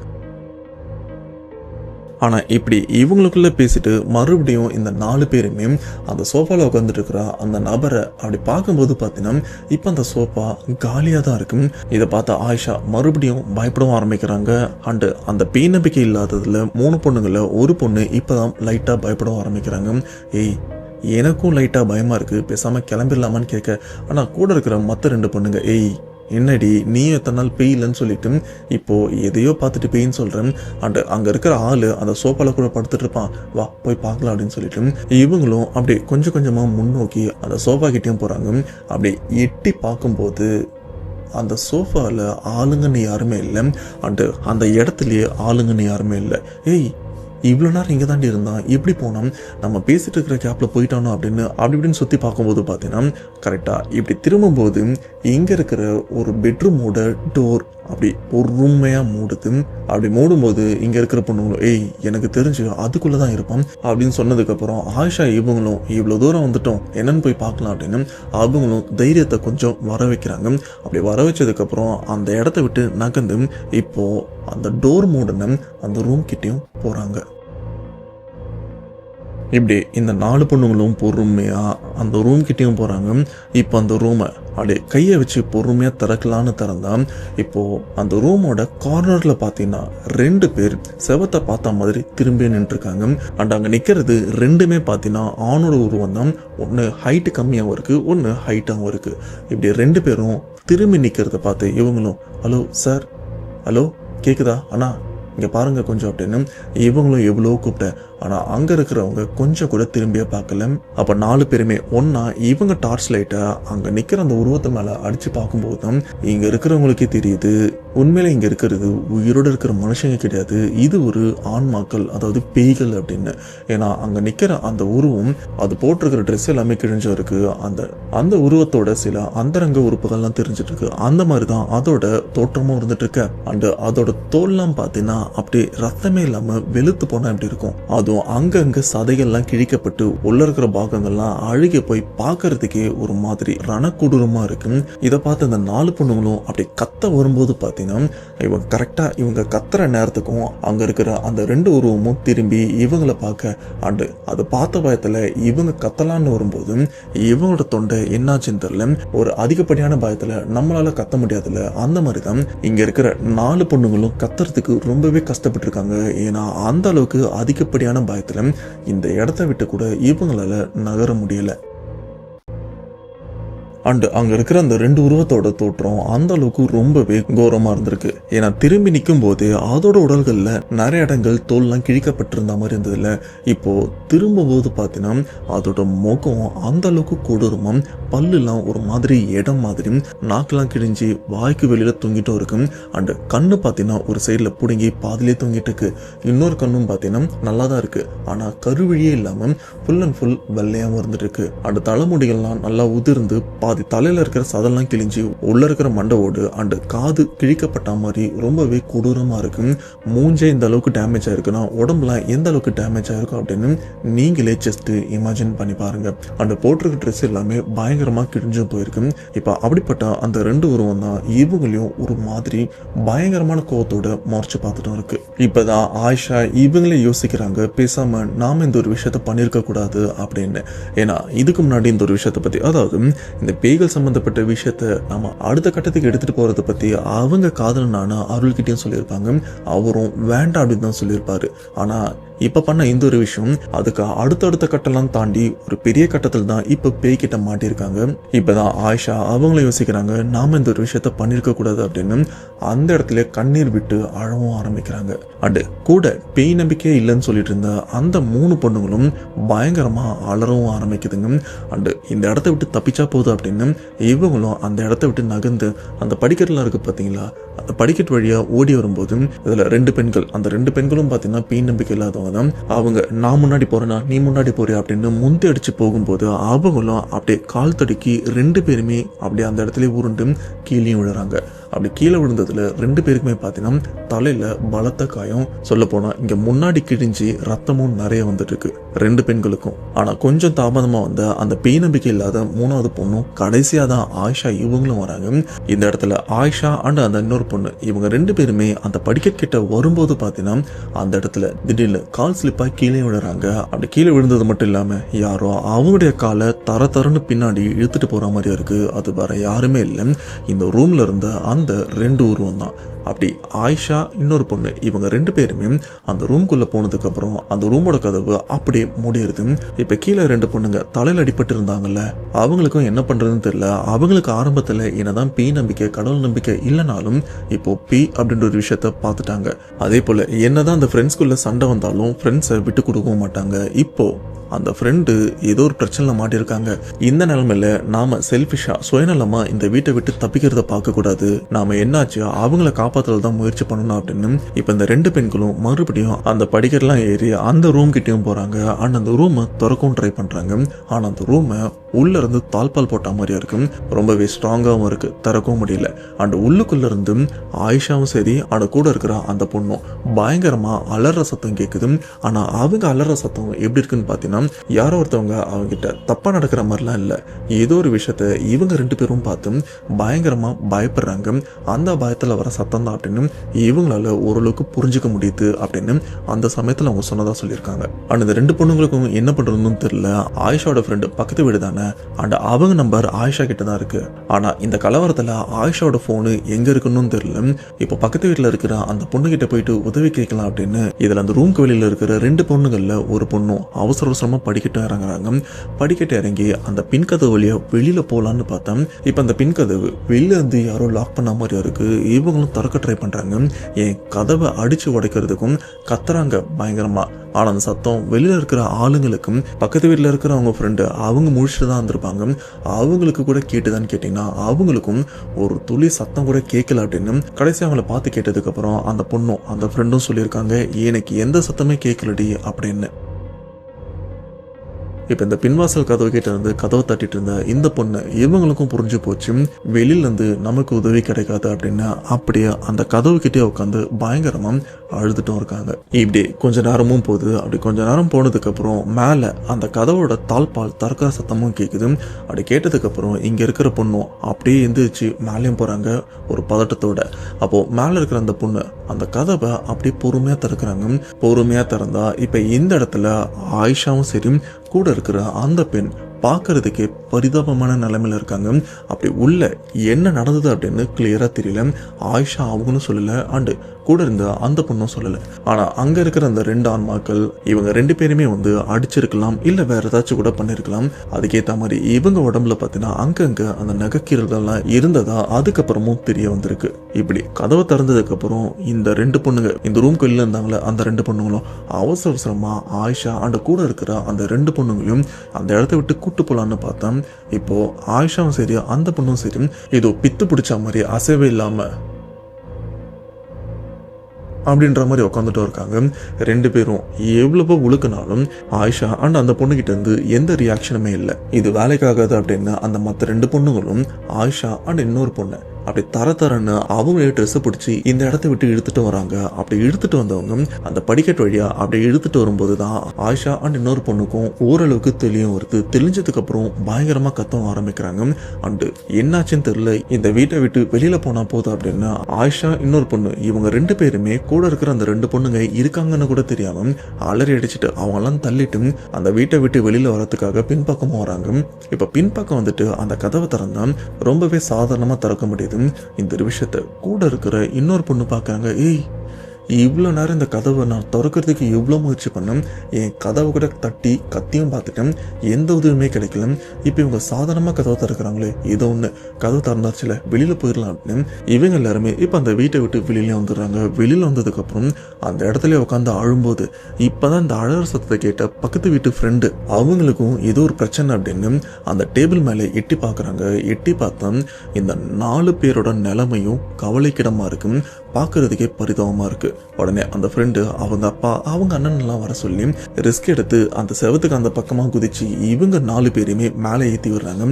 ஆனால் இப்படி இவங்களுக்குள்ள பேசிட்டு மறுபடியும் இந்த 4 பேருமே அந்த சோஃபாவில் உட்காந்துட்டு இருக்கிற அந்த நபரை அப்படி பார்க்கும்போது பார்த்தீங்கன்னா இப்போ அந்த சோஃபா காலியாக தான் இருக்கும். இதை பார்த்த ஆயிஷா மறுபடியும் பயப்படவும் ஆரம்பிக்கிறாங்க. அண்டு அந்த பேய் நம்பிக்கை இல்லாததில் 3 பொண்ணுங்களில் ஒரு பொண்ணு இப்போ தான் லைட்டாக பயப்படவும் ஆரம்பிக்கிறாங்க. ஏய் எனக்கும் லைட்டாக பயமாக இருக்குது, பேசாமல் கிளம்பிடலாமான்னு கேட்க, ஆனால் கூட இருக்கிற மற்ற 2 பொண்ணுங்க, ஏய் என்னடி நீ எத்தனை நாள் பேய் இல்லைன்னு சொல்லிட்டு இப்போ எதையோ பார்த்துட்டு பேயின்னு சொல்கிறேன், அண்ட் அங்கே இருக்கிற ஆள் அந்த சோஃபாவில் கூட படுத்துட்டு இருப்பான், வா போய் பார்க்கலாம் அப்படின்னு சொல்லிட்டு இவங்களும் அப்படியே கொஞ்சம் கொஞ்சமாக முன்னோக்கி அந்த சோஃபா கிட்டேயும் போகிறாங்க. அப்படி எட்டி பார்க்கும்போது அந்த சோஃபாவில் ஆளுங்கன்னு யாருமே இல்லை, அண்டு அந்த இடத்துலையே ஆளுங்கன்னு யாருமே இல்லை. ஏய் இவ்வளோ நேரம் இங்கே தாண்டி இருந்தான், எப்படி போனோம், நம்ம பேசிட்டு இருக்கிற கேப்பில் போயிட்டானோ அப்படின்னு இப்படின்னு சுற்றி பார்க்கும்போது பார்த்தீங்கன்னா கரெக்டாக இப்படி திரும்பும்போது இங்கே இருக்கிற ஒரு பெட்ரூமோட டோர் அப்படி பொறுமையாக மூடுது. அப்படி மூடும்போது இங்கே இருக்கிற பொண்ணுங்களும், ஏய் எனக்கு தெரிஞ்சு அதுக்குள்ளே தான் இருப்பான் அப்படின்னு சொன்னதுக்கப்புறம் ஆயிஷா இவங்களும் இவ்வளோ தூரம் வந்துட்டோம் என்னன்னு போய் பார்க்கலாம் அப்படின்னு அவங்களும் தைரியத்தை கொஞ்சம் வர வைக்கிறாங்க. அப்படி வர வச்சதுக்கப்புறம் அந்த இடத்த விட்டு நகர்ந்து இப்போது அந்த டோர் மூடன அந்த ரூம் கிட்டேயும் போகிறாங்க. இப்படி இந்த 4 பொண்ணுங்களும் பொறுமையாக அந்த ரூம் கிட்டேயும் போகிறாங்க. இப்போ அந்த ரூமை அப்படியே கையை வச்சு பொறுமையாக திறக்கலான்னு திறந்தா இப்போது அந்த ரூமோட கார்னரில் பார்த்தீங்கன்னா 2 பேர் செவத்தை பார்த்த மாதிரி திரும்பி நின்றுருக்காங்க. அண்ட் அங்கே நிற்கிறது 2மே பார்த்தீங்கன்னா ஆணோட உருவம் தான். ஒன்று ஹைட்டு கம்மியாகவும் இருக்குது, ஒன்று ஹைட்டாகவும் இருக்குது. இப்படி 2 பேரும் திரும்பி நிற்கிறத பார்த்து இவங்களும், ஹலோ சார், ஹலோ கேட்குதா அண்ணா இங்கே பாருங்கள் கொஞ்சம் அப்படின்னு இவங்களும் எவ்வளோ கூப்பிட்டேன், ஆனால் அங்கே இருக்கிறவங்க கொஞ்சம் கூட திரும்பியே பார்க்கல. அப்போ 4 பேருமே ஒன்றா இவங்க டார்ச் லைட்டை அங்கே நிற்கிற அந்த உருவத்து மேலே அடித்து பார்க்கும்போது தான் இங்கே இருக்கிறவங்களுக்கே தெரியுது உண்மையில இங்கே இருக்கிறது உயிரோடு இருக்கிற மனுஷங்க கிடையாது, இது ஒரு ஆன்மாக்கள், அதாவது பேய்கள் அப்படின்னு. ஏன்னா அங்கே நிற்கிற அந்த உருவம் அது போட்டிருக்கிற ட்ரெஸ் எல்லாமே கிழிஞ்சு இருக்கு, அந்த உருவத்தோட சில அந்தரங்க உறுப்புகள்லாம் தெரிஞ்சிட்டு இருக்கு. அந்த மாதிரி தான் அதோட தோற்றமும் இருந்துட்டு இருக்கு. அண்டு அதோட தோல்லாம் பார்த்தீங்கன்னா அப்படியே ரத்தமே இல்லாமல் வெளுத்து போனால் எப்படி இருக்கும், அதுவும் அங்கங்கே சதைகள்லாம் கிழிக்கப்பட்டு உள்ள இருக்கிற பாகங்கள்லாம் அழுகி போய் பார்க்கறதுக்கே ஒரு மாதிரி ரணக்கொடூரமாக இருக்கு. இதை பார்த்து அந்த 4 பொண்ணுங்களும் அப்படி கத்த வரும்போது பார்த்தீங்கன்னா இவங்க கரெக்டாக இவங்க கத்துற நேரத்துக்கும் அங்கே இருக்கிற அந்த 2 உருவமும் திரும்பி இவங்களை பார்க்க, அண்டு அது பார்த்த பயத்தில் இவங்க கத்தலான்னு வரும்போது இவங்களோட தொண்டை என்னாச்சுன்னு தெரியல, ஒரு அதிகப்படியான பயத்தில் நம்மளால கத்த முடியாதுல்ல, அந்த மாதிரி தான் இங்கே இருக்கிற 4 பொண்ணுங்களும் கத்துறதுக்கு ரொம்பவே கஷ்டப்பட்டு இருக்காங்க. ஏன்னா அந்த அளவுக்கு அதிகப்படியான பயத்துல இந்த இடத்த விட்டு கூட இவங்களால நகர முடியல. அண்ட் அங்க இருக்கிற அந்த 2 உருவத்தோட தோற்றம் அந்த அளவுக்கு ரொம்பவே கோரமா இருந்திருக்கு. ஏன்னா திரும்பி நிற்கும் போது அதோட உடல்கள்ல நிறைய இடங்கள் தோல்லாம் கிழிக்கப்பட்டிருந்த மாதிரி இருந்ததுல, இப்போ திரும்பும்போது பார்த்தீங்கன்னா அதோட முகம் அந்த அளவுக்கு கொடூரமா, பல்லுலாம் ஒரு மாதிரி இடம் மாதிரி, நாக்கெல்லாம் கிழிஞ்சி வாய்க்கு வெளியில தொங்கிட்டும் இருக்கு. அண்ட் கண்ணு பார்த்தீங்கன்னா ஒரு சைடில் பிடுங்கி பாதிலே தொங்கிட்டு இருக்கு. இன்னொரு கண்ணும் பார்த்தீங்கன்னா நல்லா தான் இருக்கு, ஆனா கருவிழியே இல்லாம ஃபுல் அண்ட் ஃபுல் வெள்ளையாகவும் இருந்துட்டு இருக்கு. அண்ட் தலைமுடிகள்லாம் நல்லா உதிர்ந்து பாதி தலையில இருக்கிற சதெல்லாம் கிழிஞ்சி உள்ள இருக்கிற மண்டவோடு அண்ட் காது கிழிக்கப்பட்ட மாதிரி ரொம்பவே கொடூரமா இருக்கு. மூஞ்சே இந்த அளவுக்கு டேமேஜ் ஆயிருக்குன்னா உடம்புலாம் எந்த அளவுக்கு டேமேஜ் ஆயிருக்கும் அப்படின்னு நீங்களே ஜஸ்ட் இமேஜின் பண்ணி பாருங்க. அண்ட் போட்டிருக்க ட்ரெஸ் எல்லாமே பயங்கரமா கிழிஞ்சு போயிருக்கு. இப்போ அப்படிப்பட்ட அந்த 2 உருவம் தான் இவங்களையும் ஒரு மாதிரி பயங்கரமான கோவத்தோட முறைச்சு பார்த்துட்டும் இருக்கு. இப்பதான் ஆயிஷா இவங்களே யோசிக்கிறாங்க, பேசாம நாம இந்த ஒரு விஷயத்த பண்ணிருக்க கூடாது அப்படின்னு. ஏன்னா இதுக்கு முன்னாடி இந்த ஒரு விஷயத்த பத்தி, அதாவது இந்த பேய்கள் சம்பந்தப்பட்ட விஷயத்த நாம அடுத்த கட்டத்துக்கு எடுத்துட்டு போறதை பத்தி அவங்க காதலனான அருள்கிட்டயும் சொல்லியிருப்பாங்க. அவரும் வேண்டாம் அப்படின்னு தான் சொல்லியிருப்பாரு. ஆனா இப்ப பண்ண இந்த ஒரு விஷயம் அதுக்கு அடுத்தடுத்த கட்டெல்லாம் தாண்டி ஒரு பெரிய கட்டத்தில் தான் இப்ப பேய்கிட்ட மாட்டிருக்காங்க. இப்பதான் ஆயிஷா அவங்கள யோசிக்கிறாங்க, நாம இந்த ஒரு விஷயத்த பண்ணிருக்க கூடாது அப்படின்னு. அந்த இடத்துல கண்ணீர் விட்டு அழவும் ஆரம்பிக்கிறாங்க. அண்டு கூட பேய் நம்பிக்கையே இல்லைன்னு சொல்லிட்டு இருந்த அந்த 3 பொண்ணுங்களும் பயங்கரமா அலறவும் ஆரம்பிக்குதுங்க. அண்டு இந்த இடத்த விட்டு தப்பிச்சா போதும் அப்படின்னு இவங்களும் அந்த இடத்த விட்டு நகர்ந்து அந்த படிக்கட்டுலாம் இருக்கு பாத்தீங்களா, அந்த படிக்கட்டு வழியா ஓடி வரும்போது இதுல 2 பெண்கள், அந்த 2 பெண்களும் பாத்தீங்கன்னா பேய் நம்பிக்கை இல்லாதவங்க. அவங்க நான் முன்னாடி போறேனா நீ முன்னாடி போறியா அப்படின்னு முந்தி அடிச்சு போகும்போது அவங்களும் அப்படியே கால் தடுக்கி 2 பேருமே அப்படியே அந்த இடத்துல உருண்டு கீழே விழுறாங்க. அப்படி கீழே விழுந்ததுல 2 பேருக்குமே பார்த்தீங்கன்னா தலையில பலத்த காயம். சொல்ல போனா இங்க முன்னாடி கிழிஞ்சி ரத்தமும் நிறைய வந்துட்டு இருக்கு 2 பெண்களுக்கும். ஆனா கொஞ்சம் தாமதமா வந்த அந்த பேய் நம்பிக்கை இல்லாத 3வது பொண்ணும் கடைசியா தான் ஆயிஷா இவங்களும் வராங்க. இந்த இடத்துல ஆயிஷா அண்ட் அந்த இன்னொரு பொண்ணு இவங்க 2 பேருமே அந்த படிக்கட் கிட்ட வரும்போது பார்த்தீங்கன்னா அந்த இடத்துல திடீர்னு கால் ஸ்லிப்பா கீழே விழுறாங்க. அப்படி கீழே விழுந்தது மட்டும் இல்லாம யாரோ அவங்களுடைய காலை தரன்னு பின்னாடி இழுத்துட்டு போற மாதிரி இருக்கு. அது வேற யாருமே இல்லை, இந்த ரூம்ல இருந்த அந்த 2 உருவம் தான். அப்படி ஆயிஷா இன்னொரு பொண்ணு இவங்க 2 பேருமே அந்த ரூம்குள்ள போனதுக்கு அப்புறம் அந்த ரூமோட கதவு அப்படியே மூடிடுது. இப்ப கீழே 2 பொண்ணுங்க தலையில அடிபட்டு இருந்தாங்கல்ல, அவங்களுக்கும் என்ன பண்றதுன்னு தெரியல. அவங்களுக்கு ஆரம்பத்துல என்னதான் பேய் நம்பிக்கை கடவுள் நம்பிக்கை இல்லைனாலும் இப்போ பேய் அப்படின்ற ஒரு விஷயத்த பார்த்துட்டாங்க. அதே போல என்னதான் அந்த ஃப்ரெண்ட்ஸ்குள்ள சண்டை வந்தாலும் ஃப்ரெண்ட்ஸை விட்டு கொடுக்கவும் மாட்டாங்க. இப்போ அந்த ஃப்ரெண்டு ஏதோ ஒரு பிரச்சனை மாட்டிருக்காங்க. இந்த நிலைமையில நாம செல்ஃபிஷா சுயநலமா இந்த வீட்டை விட்டு தப்பிக்கிறத பார்க்க கூடாது. நாம என்னாச்சு அவங்கள காப்பாத்துறது தான் முயற்சி பண்ணணும் அப்படின்னு இப்ப இந்த 2 பெண்களும் மறுபடியும் அந்த படிக்கெல்லாம் ஏறி அந்த ரூம் கிட்டயும் போறாங்க. அண்ட் அந்த ரூமை திறக்கவும் ட்ரை பண்றாங்க. ஆனா அந்த ரூமை உள்ள இருந்து தாழ்பால் போட்ட மாதிரியா இருக்கு, ரொம்பவே ஸ்ட்ராங்காகவும் இருக்கு, திறக்கவும் முடியல. அண்ட் உள்ளுக்குள்ள இருந்து ஆயிஷாவும் சரி அந்த கூட இருக்கிற அந்த பொண்ணும் பயங்கரமா அலற சத்தம் கேக்குது. ஆனா அவங்க அலற சத்தம் எப்படி இருக்குன்னு பாத்தீங்கன்னா யாரோ ஒருத்தவங்க அவங்க கிட்ட தப்பா நடக்கிற மாதிரிலாம் இல்ல, ஏதோ ஒரு விஷயத்த இவங்க 2 பேரும் பார்த்து பயங்கரமா பயப்படுறாங்க. அந்த பயத்துல வர சத்தம் தான் அப்படின்னு இவங்களால ஓரளவுக்கு புரிஞ்சுக்க முடியுது அப்படின்னு அந்த சமயத்துல அவங்க சொன்னதா சொல்லியிருக்காங்க. அண்ட் இந்த 2 பொண்ணுங்களுக்கும் என்ன பண்றதுன்னு தெரியல. ஆயிஷாவோட ஃப்ரெண்டு பக்கத்து வீடு தானே, அண்ட் அவங்க நம்பர் ஆயிஷா கிட்ட தான் இருக்கு. ஆனா இந்த கலவரத்துல ஆயிஷாவோட போனு எங்க இருக்குன்னு தெரியல. இப்போ பக்கத்து வீட்டுல இருக்கிற அந்த பொண்ணு கிட்ட போயிட்டு உதவி கேட்கலாம் அப்படின்னு இதுல அந்த ரூம்க்கு வெளியில இருக்கிற 2 பொண்ணுகள்ல ஒரு பொண்ணும் அவசர படிக்கட்டு இறங்குறாங்க. படிக்கட்டு இறங்கி அந்த பின்கதவு வழியா வெளியில போலான்னு பார்த்தேன். இப்ப அந்த பின்கதவு வெளியில இருந்து யாரோ லாக் பண்ண மாதிரி இருக்கு. இவங்களும் திறக்க ட்ரை பண்றாங்க. என் கதவை அடிச்சு உடைக்கிறதுக்கும் கத்துறாங்க பயங்கரமா. ஆனா அந்த சத்தம் வெளியில இருக்கிற ஆளுங்களுக்கும் பக்கத்து வீட்டுல இருக்கிற அவங்க ஃப்ரெண்டு அவங்க முழிச்சுட்டு தான் இருந்திருப்பாங்க, அவங்களுக்கு கூட கேட்டுதான்னு கேட்டீங்கன்னா அவங்களுக்கும் ஒரு துளி சத்தம் கூட கேட்கல அப்படின்னு கடைசி அவங்கள பார்த்து கேட்டதுக்கு அப்புறம் அந்த பொண்ணும் அந்த ஃப்ரெண்டும் சொல்லியிருக்காங்க, எனக்கு எந்த சத்தமே கேட்கலடி அப்படின்னு. இப்போ இந்த பின்வாசல் கதவு கிட்ட இருந்து கதவை தட்டிட்டு இருந்த இந்த பொண்ணு இவங்களுக்கும் புரிஞ்சு போச்சு, வெளியில இருந்து நமக்கு உதவி கிடைக்காது அப்படின்னு. அப்படியே அந்த கதவு கிட்டே உட்காந்து பயங்கரமா அழுதுட்டும் இருக்காங்க. இப்படி கொஞ்ச நேரமும் போகுது. அப்படி கொஞ்ச நேரம் போனதுக்கு அப்புறம் மேல அந்த கதவோட தாழ்பால் திறக்கிற சத்தமும் கேட்குது. அப்படி கேட்டதுக்கு அப்புறம் இங்க இருக்கிற பொண்ணும் அப்படியே எந்திரிச்சு மேலேயும் போறாங்க ஒரு பதட்டத்தோட. அப்போ மேல இருக்கிற அந்த பொண்ணு அந்த கதவை அப்படியே பொறுமையா திறக்கிறாங்க. பொறுமையா திறந்தா இப்ப இந்த இடத்துல ஆயிஷாவும் சரி கூட இருக்கிற அந்த பெண் பார்க்கறதுக்கே பரிதாபமான நிலைமையில இருக்காங்க. அப்படி உள்ள என்ன நடந்தது அப்படின்னு கிளியரா தெரியல. ஆயிஷா அவங்களும் சொல்லல, அண்டு கூட இருந்த அந்த பொண்ணும் சொல்லல. ஆனா அங்க இருக்கிற அந்த 2 ஆன்மாக்கள் இவங்க 2 பேருமே வந்து அடிச்சிருக்கலாம், இல்ல வேற ஏதாச்சும் கூட பண்ணிருக்கலாம். அதுக்கேத்த மாதிரி இவங்க உடம்புல பாத்தீங்கன்னா அங்கங்க அந்த நகைக்கீரல்கள்லாம் இருந்ததா அதுக்கப்புறமும் தெரிய வந்திருக்கு. இப்படி கதவை திறந்ததுக்கு அப்புறம் இந்த 2 பொண்ணுங்க இந்த ரூம் வெளில இருந்தாங்களே அந்த 2 பொண்ணுங்களும் அவசர அவசரமா ஆயிஷா அந்த கூட இருக்கிற அந்த 2 பொண்ணுங்களையும் அந்த இடத்த விட்டு கூட்டு போலான்னு பார்த்தா, இப்போ ஆயிஷாவும் சரி அந்த பொண்ணும் சரி ஏதோ பித்து பிடிச்ச மாதிரி அசைவே இல்லாம அப்படின்ற மாதிரி உட்காந்துட்டு இருக்காங்க. 2 பேரும் எவ்வளவோ உழுக்குனாலும் ஆயிஷா அண்ட் அந்த பொண்ணுகிட்ட இருந்து எந்த ரியாக்ஷனுமே இல்லை. இது வேலைக்காகாது அப்படின்னு அந்த மற்ற 2 பொண்ணுங்களும் ஆயிஷா அண்ட் இன்னொரு பொண்ணு அப்படி தரன்னு அவங்களே ட்ரெஸ்ஸை பிடிச்சி இந்த இடத்த விட்டு இழுத்துட்டு வராங்க. அப்படி இழுத்துட்டு வந்தவங்க அந்த படிக்கட்டு வழியா அப்படி இழுத்துட்டு வரும்போது தான் ஆயிஷா அண்ட் இன்னொரு பொண்ணுக்கும் ஓரளவுக்கு தெளியும் வருது. தெளிஞ்சதுக்கு அப்புறம் பயங்கரமா கத்தவும் ஆரம்பிக்கிறாங்க. அண்ட் என்னாச்சுன்னு தெரியல, இந்த வீட்டை விட்டு வெளியில போனா போதும் அப்படின்னு ஆயிஷா இன்னொரு பொண்ணு இவங்க 2 பேருமே கூட இருக்கிற அந்த 2 பொண்ணுங்க இருக்காங்கன்னு கூட தெரியாம அலறி அடிச்சுட்டு அவங்க எல்லாம் தள்ளிட்டு அந்த வீட்டை விட்டு வெளியில வரதுக்காக பின்பக்கமும் வராங்க. இப்ப பின்பக்கம் வந்துட்டு அந்த கதவை திறந்தா ரொம்பவே சாதாரணமா திறக்க முடியுது. இந்த விஷயத்தை கூட இருக்கிற இன்னொரு பொண்ணு பார்க்கறாங்க. ஏய், இவ்வளோ நேரம் இந்த கதவை நான் திறக்கிறதுக்கு எவ்வளோ முயற்சி பண்ணேன், என் கதவை கூட தட்டி கத்தியும் பார்த்துட்டேன், எந்த உதவியுமே கிடைக்கல. இப்போ இவங்க சாதாரணமாக கதவை திறக்கிறாங்களே, ஏதோ ஒன்று கதவை திறந்தாச்சுல வெளியில் போயிடலாம் அப்படின்னு இவங்க எல்லாருமே இப்போ அந்த வீட்டை விட்டு வெளியிலே வந்துடுறாங்க. வெளியில் வந்ததுக்கப்புறம் அந்த இடத்துல உட்காந்து அழும்போது இப்போதான் இந்த அழற சத்தத்தை கேட்ட பக்கத்து வீட்டு ஃப்ரெண்டு அவங்களுக்கும் ஏதோ ஒரு பிரச்சனை அப்படின்னு அந்த டேபிள் மேலே எட்டி பார்க்குறாங்க. எட்டி பார்த்தா இந்த 4 பேரோட நிலைமையும் கவலைக்கிடமா இருக்கு, பார்க்கறதுக்கே பரிதாபமா இருக்கு. உடனே அந்த ஃப்ரெண்டு அவங்க அப்பா அவங்க அண்ணன் எல்லாம் வர சொல்லி ரிஸ்க் எடுத்து அந்த செவத்துக்கு அந்த பக்கமா குதிச்சு இவங்க 4 பேரையுமே மேலே ஏற்றி விடுறாங்க.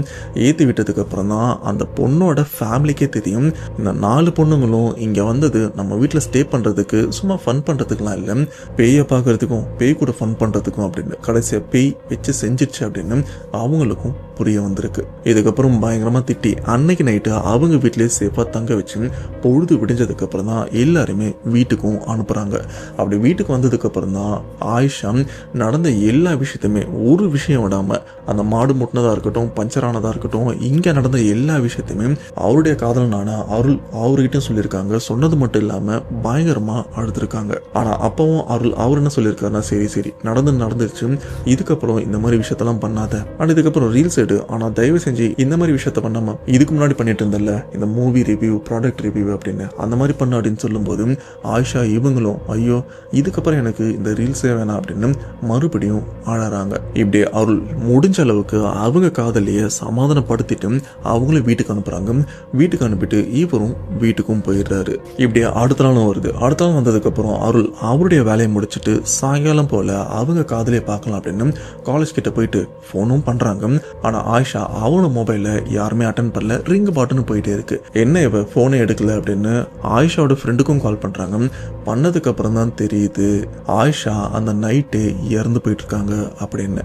ஏற்றி விட்டதுக்கு அப்புறம் தான் அந்த பொண்ணோட ஃபேமிலிக்கே தெரியும், இந்த 4 பொண்ணுங்களும் இங்க வந்தது நம்ம வீட்டில் ஸ்டே பண்றதுக்கு சும்மா ஃபன் பண்றதுக்குலாம் இல்லை, பேயை பார்க்கறதுக்கும் பேய் கூட ஃபன் பண்றதுக்கும் அப்படின்னு கடைசியா பேய் வச்சு செஞ்சிச்சு அப்படின்னு அவங்களுக்கும் புரிய வந்திருக்கு. இதுக்கப்புறம் பயங்கரமா திட்டி அன்னைக்கு நைட்டு அவங்க வீட்டிலேயே சேஃபா தங்க வச்சு பொழுது விடிஞ்சதுக்கு அப்புறம் தான் எல்லாருமே வீட்டுக்கும் அனுப்புறாங்க. அப்படி வீட்டுக்கு வந்ததுக்கு அப்புறம் தான் ஆயிஷா நடந்த எல்லா விஷயத்தையுமே ஒரு விஷயம் விடாம அந்த மாடு முட்டினதா இருக்கட்டும், பஞ்சர் ஆனதா இருக்கட்டும், இங்க நடந்த எல்லா விஷயத்தையுமே அவருடைய காதலனான அவர்கிட்ட சொல்லியிருக்காங்க. சொன்னது மட்டும் இல்லாம பயங்கரமா அழுதுருக்காங்க. ஆனா அப்பவும் அவர் என்ன சொல்லியிருக்காருன்னா, சரி நடந்துருச்சு, இதுக்கப்புறம் இந்த மாதிரி விஷயத்தெல்லாம் பண்ணாத, அண்ட் இதுக்கப்புறம் ரீல்ஸ் எடு, ஆனா தயவு செஞ்சு இந்த மாதிரி விஷயத்த பண்ணாம இதுக்கு முன்னாடி பண்ணிட்டு இருந்தல இந்த மூவி ரிவ்யூ, ப்ராடக்ட் ரிவ்யூ அப்படின்னு அந்த மாதிரி பண்ண அப்படின்னு சொல்லும்போது ஆயிஷா இவங்களும் ஐயோ இதுக்கப்புறம் எனக்கு இந்த ரீல்ஸே வேணாம் அப்படின்னு மறுபடியும் அழறாங்க. இப்படி அருள் முடிஞ்ச அளவுக்கு அவங்க காதலிய சமாதானப்படுத்திட்டு அவங்களும் வீட்டுக்கு அனுப்புறாங்க. வீட்டுக்கு அனுப்பிட்டு இவரும் வீட்டுக்கும் போயிடுறாரு. இப்படி அடுத்த நாளும் வருது. அடுத்த நாள் வந்ததுக்கு அப்புறம் அருள் அவருடைய வேலையை முடிச்சுட்டு சாயங்காலம் போல அவங்க காதலியை பார்க்கலாம் அப்படின்னு காலேஜ் கிட்ட போயிட்டு போனும் பண்றாங்க. ஆனா ஆயிஷா அவனோட மொபைல யாருமே அட்டன் பண்ணல, ரிங் பாட்டுன்னு போயிட்டே இருக்கு. என்ன இவ போனை எடுக்கல அப்படின்னு ஆயிஷாவோட ஃப்ரெண்டுக்கும் கால் பண்றாங்க. பண்ணதுக்கு அப்புறம் தான் தெரியுது ஆயிஷா அந்த நைட்டே இறந்து போயிட்டு இருக்காங்க அப்படின்னு.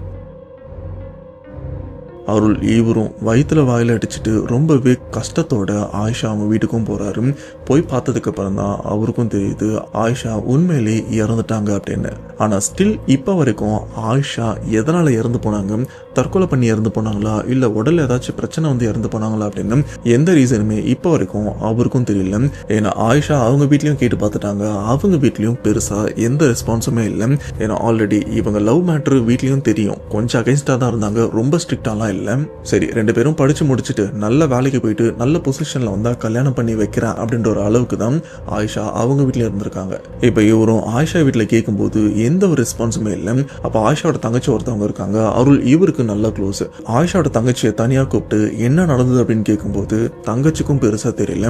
அருள் இவரும் வயிற்றுல வாயில அடிச்சுட்டு ரொம்பவே கஷ்டத்தோட ஆயிஷா அவங்க வீட்டுக்கும் போறாரு. போய் பார்த்ததுக்கு அப்புறம் தான் அவருக்கும் தெரியுது ஆயிஷா உண்மையிலே இறந்துட்டாங்க அப்படின்னு. ஆனா ஸ்டில் இப்போ வரைக்கும் ஆயிஷா எதனால இறந்து போனாங்க, தற்கொலை பண்ணி இறந்து போனாங்களா இல்ல உடல் ஏதாச்சும் பிரச்சனை வந்து இறந்து போனாங்களா அப்படின்னு எந்த ரீசனுமே இப்போ வரைக்கும் அவருக்கும் தெரியல. ஏன்னா ஆயிஷா அவங்க வீட்லயும் கேட்டு பார்த்துட்டாங்க, அவங்க வீட்லயும் பெருசா எந்த ரெஸ்பான்ஸுமே இல்லை. ஏன்னா ஆல்ரெடி இவங்க லவ் மேட்ரு வீட்லயும் தெரியும், கொஞ்சம் அகைன்ஸ்டா தான் இருந்தாங்க, ரொம்ப ஸ்ட்ரிக்டாலாம் இல்லை. சரி 2 பேரும் படிச்சு முடிச்சுட்டு நல்ல வேலைக்கு போயிட்டு நல்ல பொசிஷன்ல வந்தா கல்யாணம் பண்ணி வைக்கிறேன் அப்படின்ற ஒரு அளவுக்கு தான் ஆயிஷா அவங்க வீட்டுல இருந்திருக்காங்க. இப்ப இவரும் ஆயிஷா வீட்டுல கேட்கும்போது எந்த ஒரு ரெஸ்பான்ஸுமே இல்லை. அப்ப ஆயிஷாவோட தங்கச்சி ஒருத்தவங்க இருக்காங்க, அருள் இவருக்கு நல்ல க்ளோஸ். ஆயிஷாவோட தங்கச்சியை தனியா கூப்பிட்டு என்ன நடந்தது அப்படின்னு கேட்கும்போது தங்கச்சிக்கும் பெருசா தெரியல.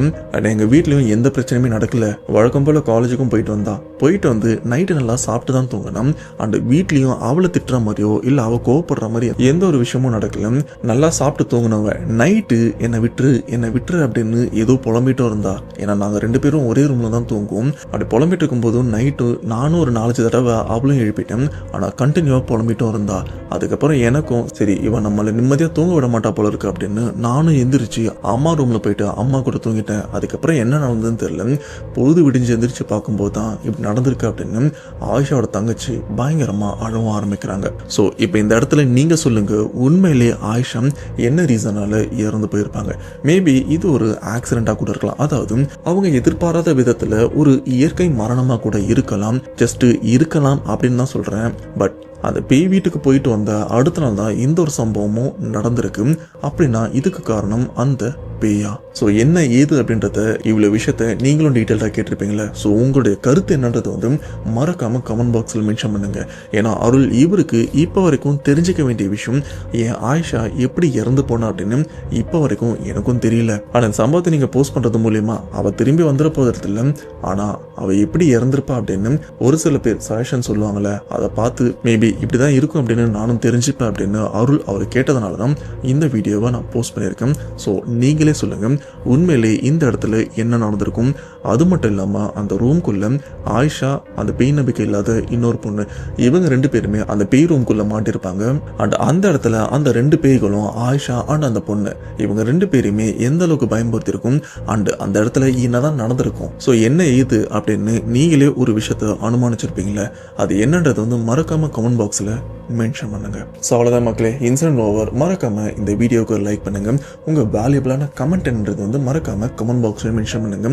எங்க வீட்லயும் எந்த பிரச்சனையுமே நடக்கல, வழக்கம் போல காலேஜுக்கும் போயிட்டு வந்து நைட்டு நல்லா சாப்பிட்டு தான் தூங்கினோம். அண்ட் வீட்லயும் அவளை திட்டுற மாதிரியோ இல்ல அவ கோவப்படுற மாதிரி எந்த ஒரு விஷயமும் நடக்கல. நல்லா சாப்பிட்டு தூங்கினவங்க நைட்டு என்னை விட்டுரு அப்படின்னு ஏதோ புலம்பிட்டும் இருந்தா. ஏன்னா நாங்க 2 பேரும் ஒரே ரூம்ல தான் தூங்குவோம். அப்படி புலம்பிட்டு இருக்கும்போதும் நைட்டு நானும் ஒரு 4-5 தடவை அவளும் எழுப்பிட்டேன். ஆனா கண்டினியூவா புலம்பிட்டும் இருந்தா. அதுக்கப்புறம் எனக்கும் சரி இவன் நம்மளை நிம்மதியா தூங்க விட மாட்டா போல இருக்கு அப்படின்னு நானும் எந்திரிச்சு அம்மா ரூம்ல போயிட்டு அம்மா கூட தூங்கிட்டேன். அதுக்கப்புறம் என்ன நடந்ததுன்னு தெரியல, பொழுது விடிஞ்சு எந்திரிச்சு பார்க்கும்போது தான் இப்படி நடந்திருக்கு அப்படின்னு ஆயிஷாவோட தங்கச்சி பயங்கரமா அழவும் ஆரம்பிக்கிறாங்க. ஸோ இப்போ இந்த இடத்துல நீங்க சொல்லுங்க, உண்மையிலே ஆயிஷா என்ன ரீசனால இறந்து போயிருப்பாங்க. மேபி இது ஒரு ஆக்சிடென்டா கூட இருக்கலாம். அதாவது அவங்க எதிர்பாராத விதத்துல ஒரு இயற்கை மரணமா கூட இருக்கலாம். ஜஸ்ட் இருக்கலாம் அப்படின்னு தான் சொல்றேன். பட் அந்த பேய் வீட்டுக்கு போயிட்டு வந்த அடுத்த நாள் தான் இந்த ஒரு சம்பவமும் நடந்திருக்கு. அப்படின்னா இதுக்கு காரணம் அந்த பேயா? ஸோ என்ன ஏது அப்படின்றத இவ்வளோ விஷயத்த நீங்களும் டீட்டெயிலாக கேட்டிருப்பீங்களே. ஸோ உங்களுடைய கருத்து என்னன்றது வந்து மறக்காம கமெண்ட் பாக்ஸில் மென்ஷன் பண்ணுங்க. ஏன்னா அருள் இவருக்கு இப்போ வரைக்கும் தெரிஞ்சுக்க வேண்டிய விஷயம், என் ஆயிஷா எப்படி இறந்து போனா அப்படின்னு இப்போ வரைக்கும் எனக்கும் தெரியல. ஆனால் இந்த சம்பவத்தை நீங்கள் போஸ்ட் பண்ணுறது மூலியமா அவள் திரும்பி வந்துட போகிறது இல்லை, ஆனால் அவள் எப்படி இறந்துருப்பா அப்படின்னு ஒரு சில பேர் சஜஷன் சொல்லுவாங்கள்ல, அதை பார்த்து மேபி இப்படிதான் இருக்கும் அப்படின்னு நானும் தெரிஞ்சுப்பேன் அப்படின்னு அருள் அவர் கேட்டதுனால தான் இந்த வீடியோவை நான் போஸ்ட் பண்ணியிருக்கேன். ஸோ நீங்களே சொல்லுங்க, உண்மையிலே இந்த இடத்துல என்ன நடந்திருக்கும். அது மட்டும் இல்லாம அந்த ரூம்குள்ள ஆயிஷா, அந்த பேய் நம்பிக்கை இல்லாத இன்னொரு பொண்ணு, இவங்க 2 பேருமே அந்த பேய் ரூம்குள்ள மாட்டிருப்பாங்க. அண்ட் அந்த இடத்துல அந்த 2 பேய்களும் ஆயிஷா அண்ட் அந்த பொண்ணு இவங்க 2 பேருமே எந்த அளவுக்கு பயன்படுத்திருக்கும் அண்ட் அந்த இடத்துல என்னதான் நடந்திருக்கும். ஸோ என்ன ஏது அப்படின்னு நீங்களே ஒரு விஷயத்த அனுமானிச்சிருப்பீங்களே, அது என்னன்றது வந்து மறக்காம கமெண்ட் பாக்ஸ்ல மென்ஷன் பண்ணுங்க. ஸோ அவ்வளோதான் மக்களே, இன்சிடென்ட் ஓவர். மறக்காம இந்த வீடியோக்கு லைக் பண்ணுங்க. உங்க வேல்யூபிளான கமெண்ட்ன்றது வந்து மறக்காம கமெண்ட் பாக்ஸ்ல மென்ஷன் பண்ணுங்க.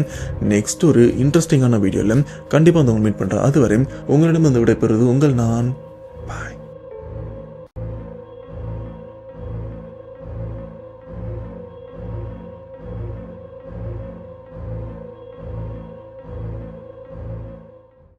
நெக்ஸ்ட் ஒரு இன்ட்ரெஸ்டிங்கான வீடியோல கண்டிப்பா வந்து மீட் பண்றேன். அதுவரை உங்களிடம் வந்து விடைபெறுவது உங்கள் நான். பாய்.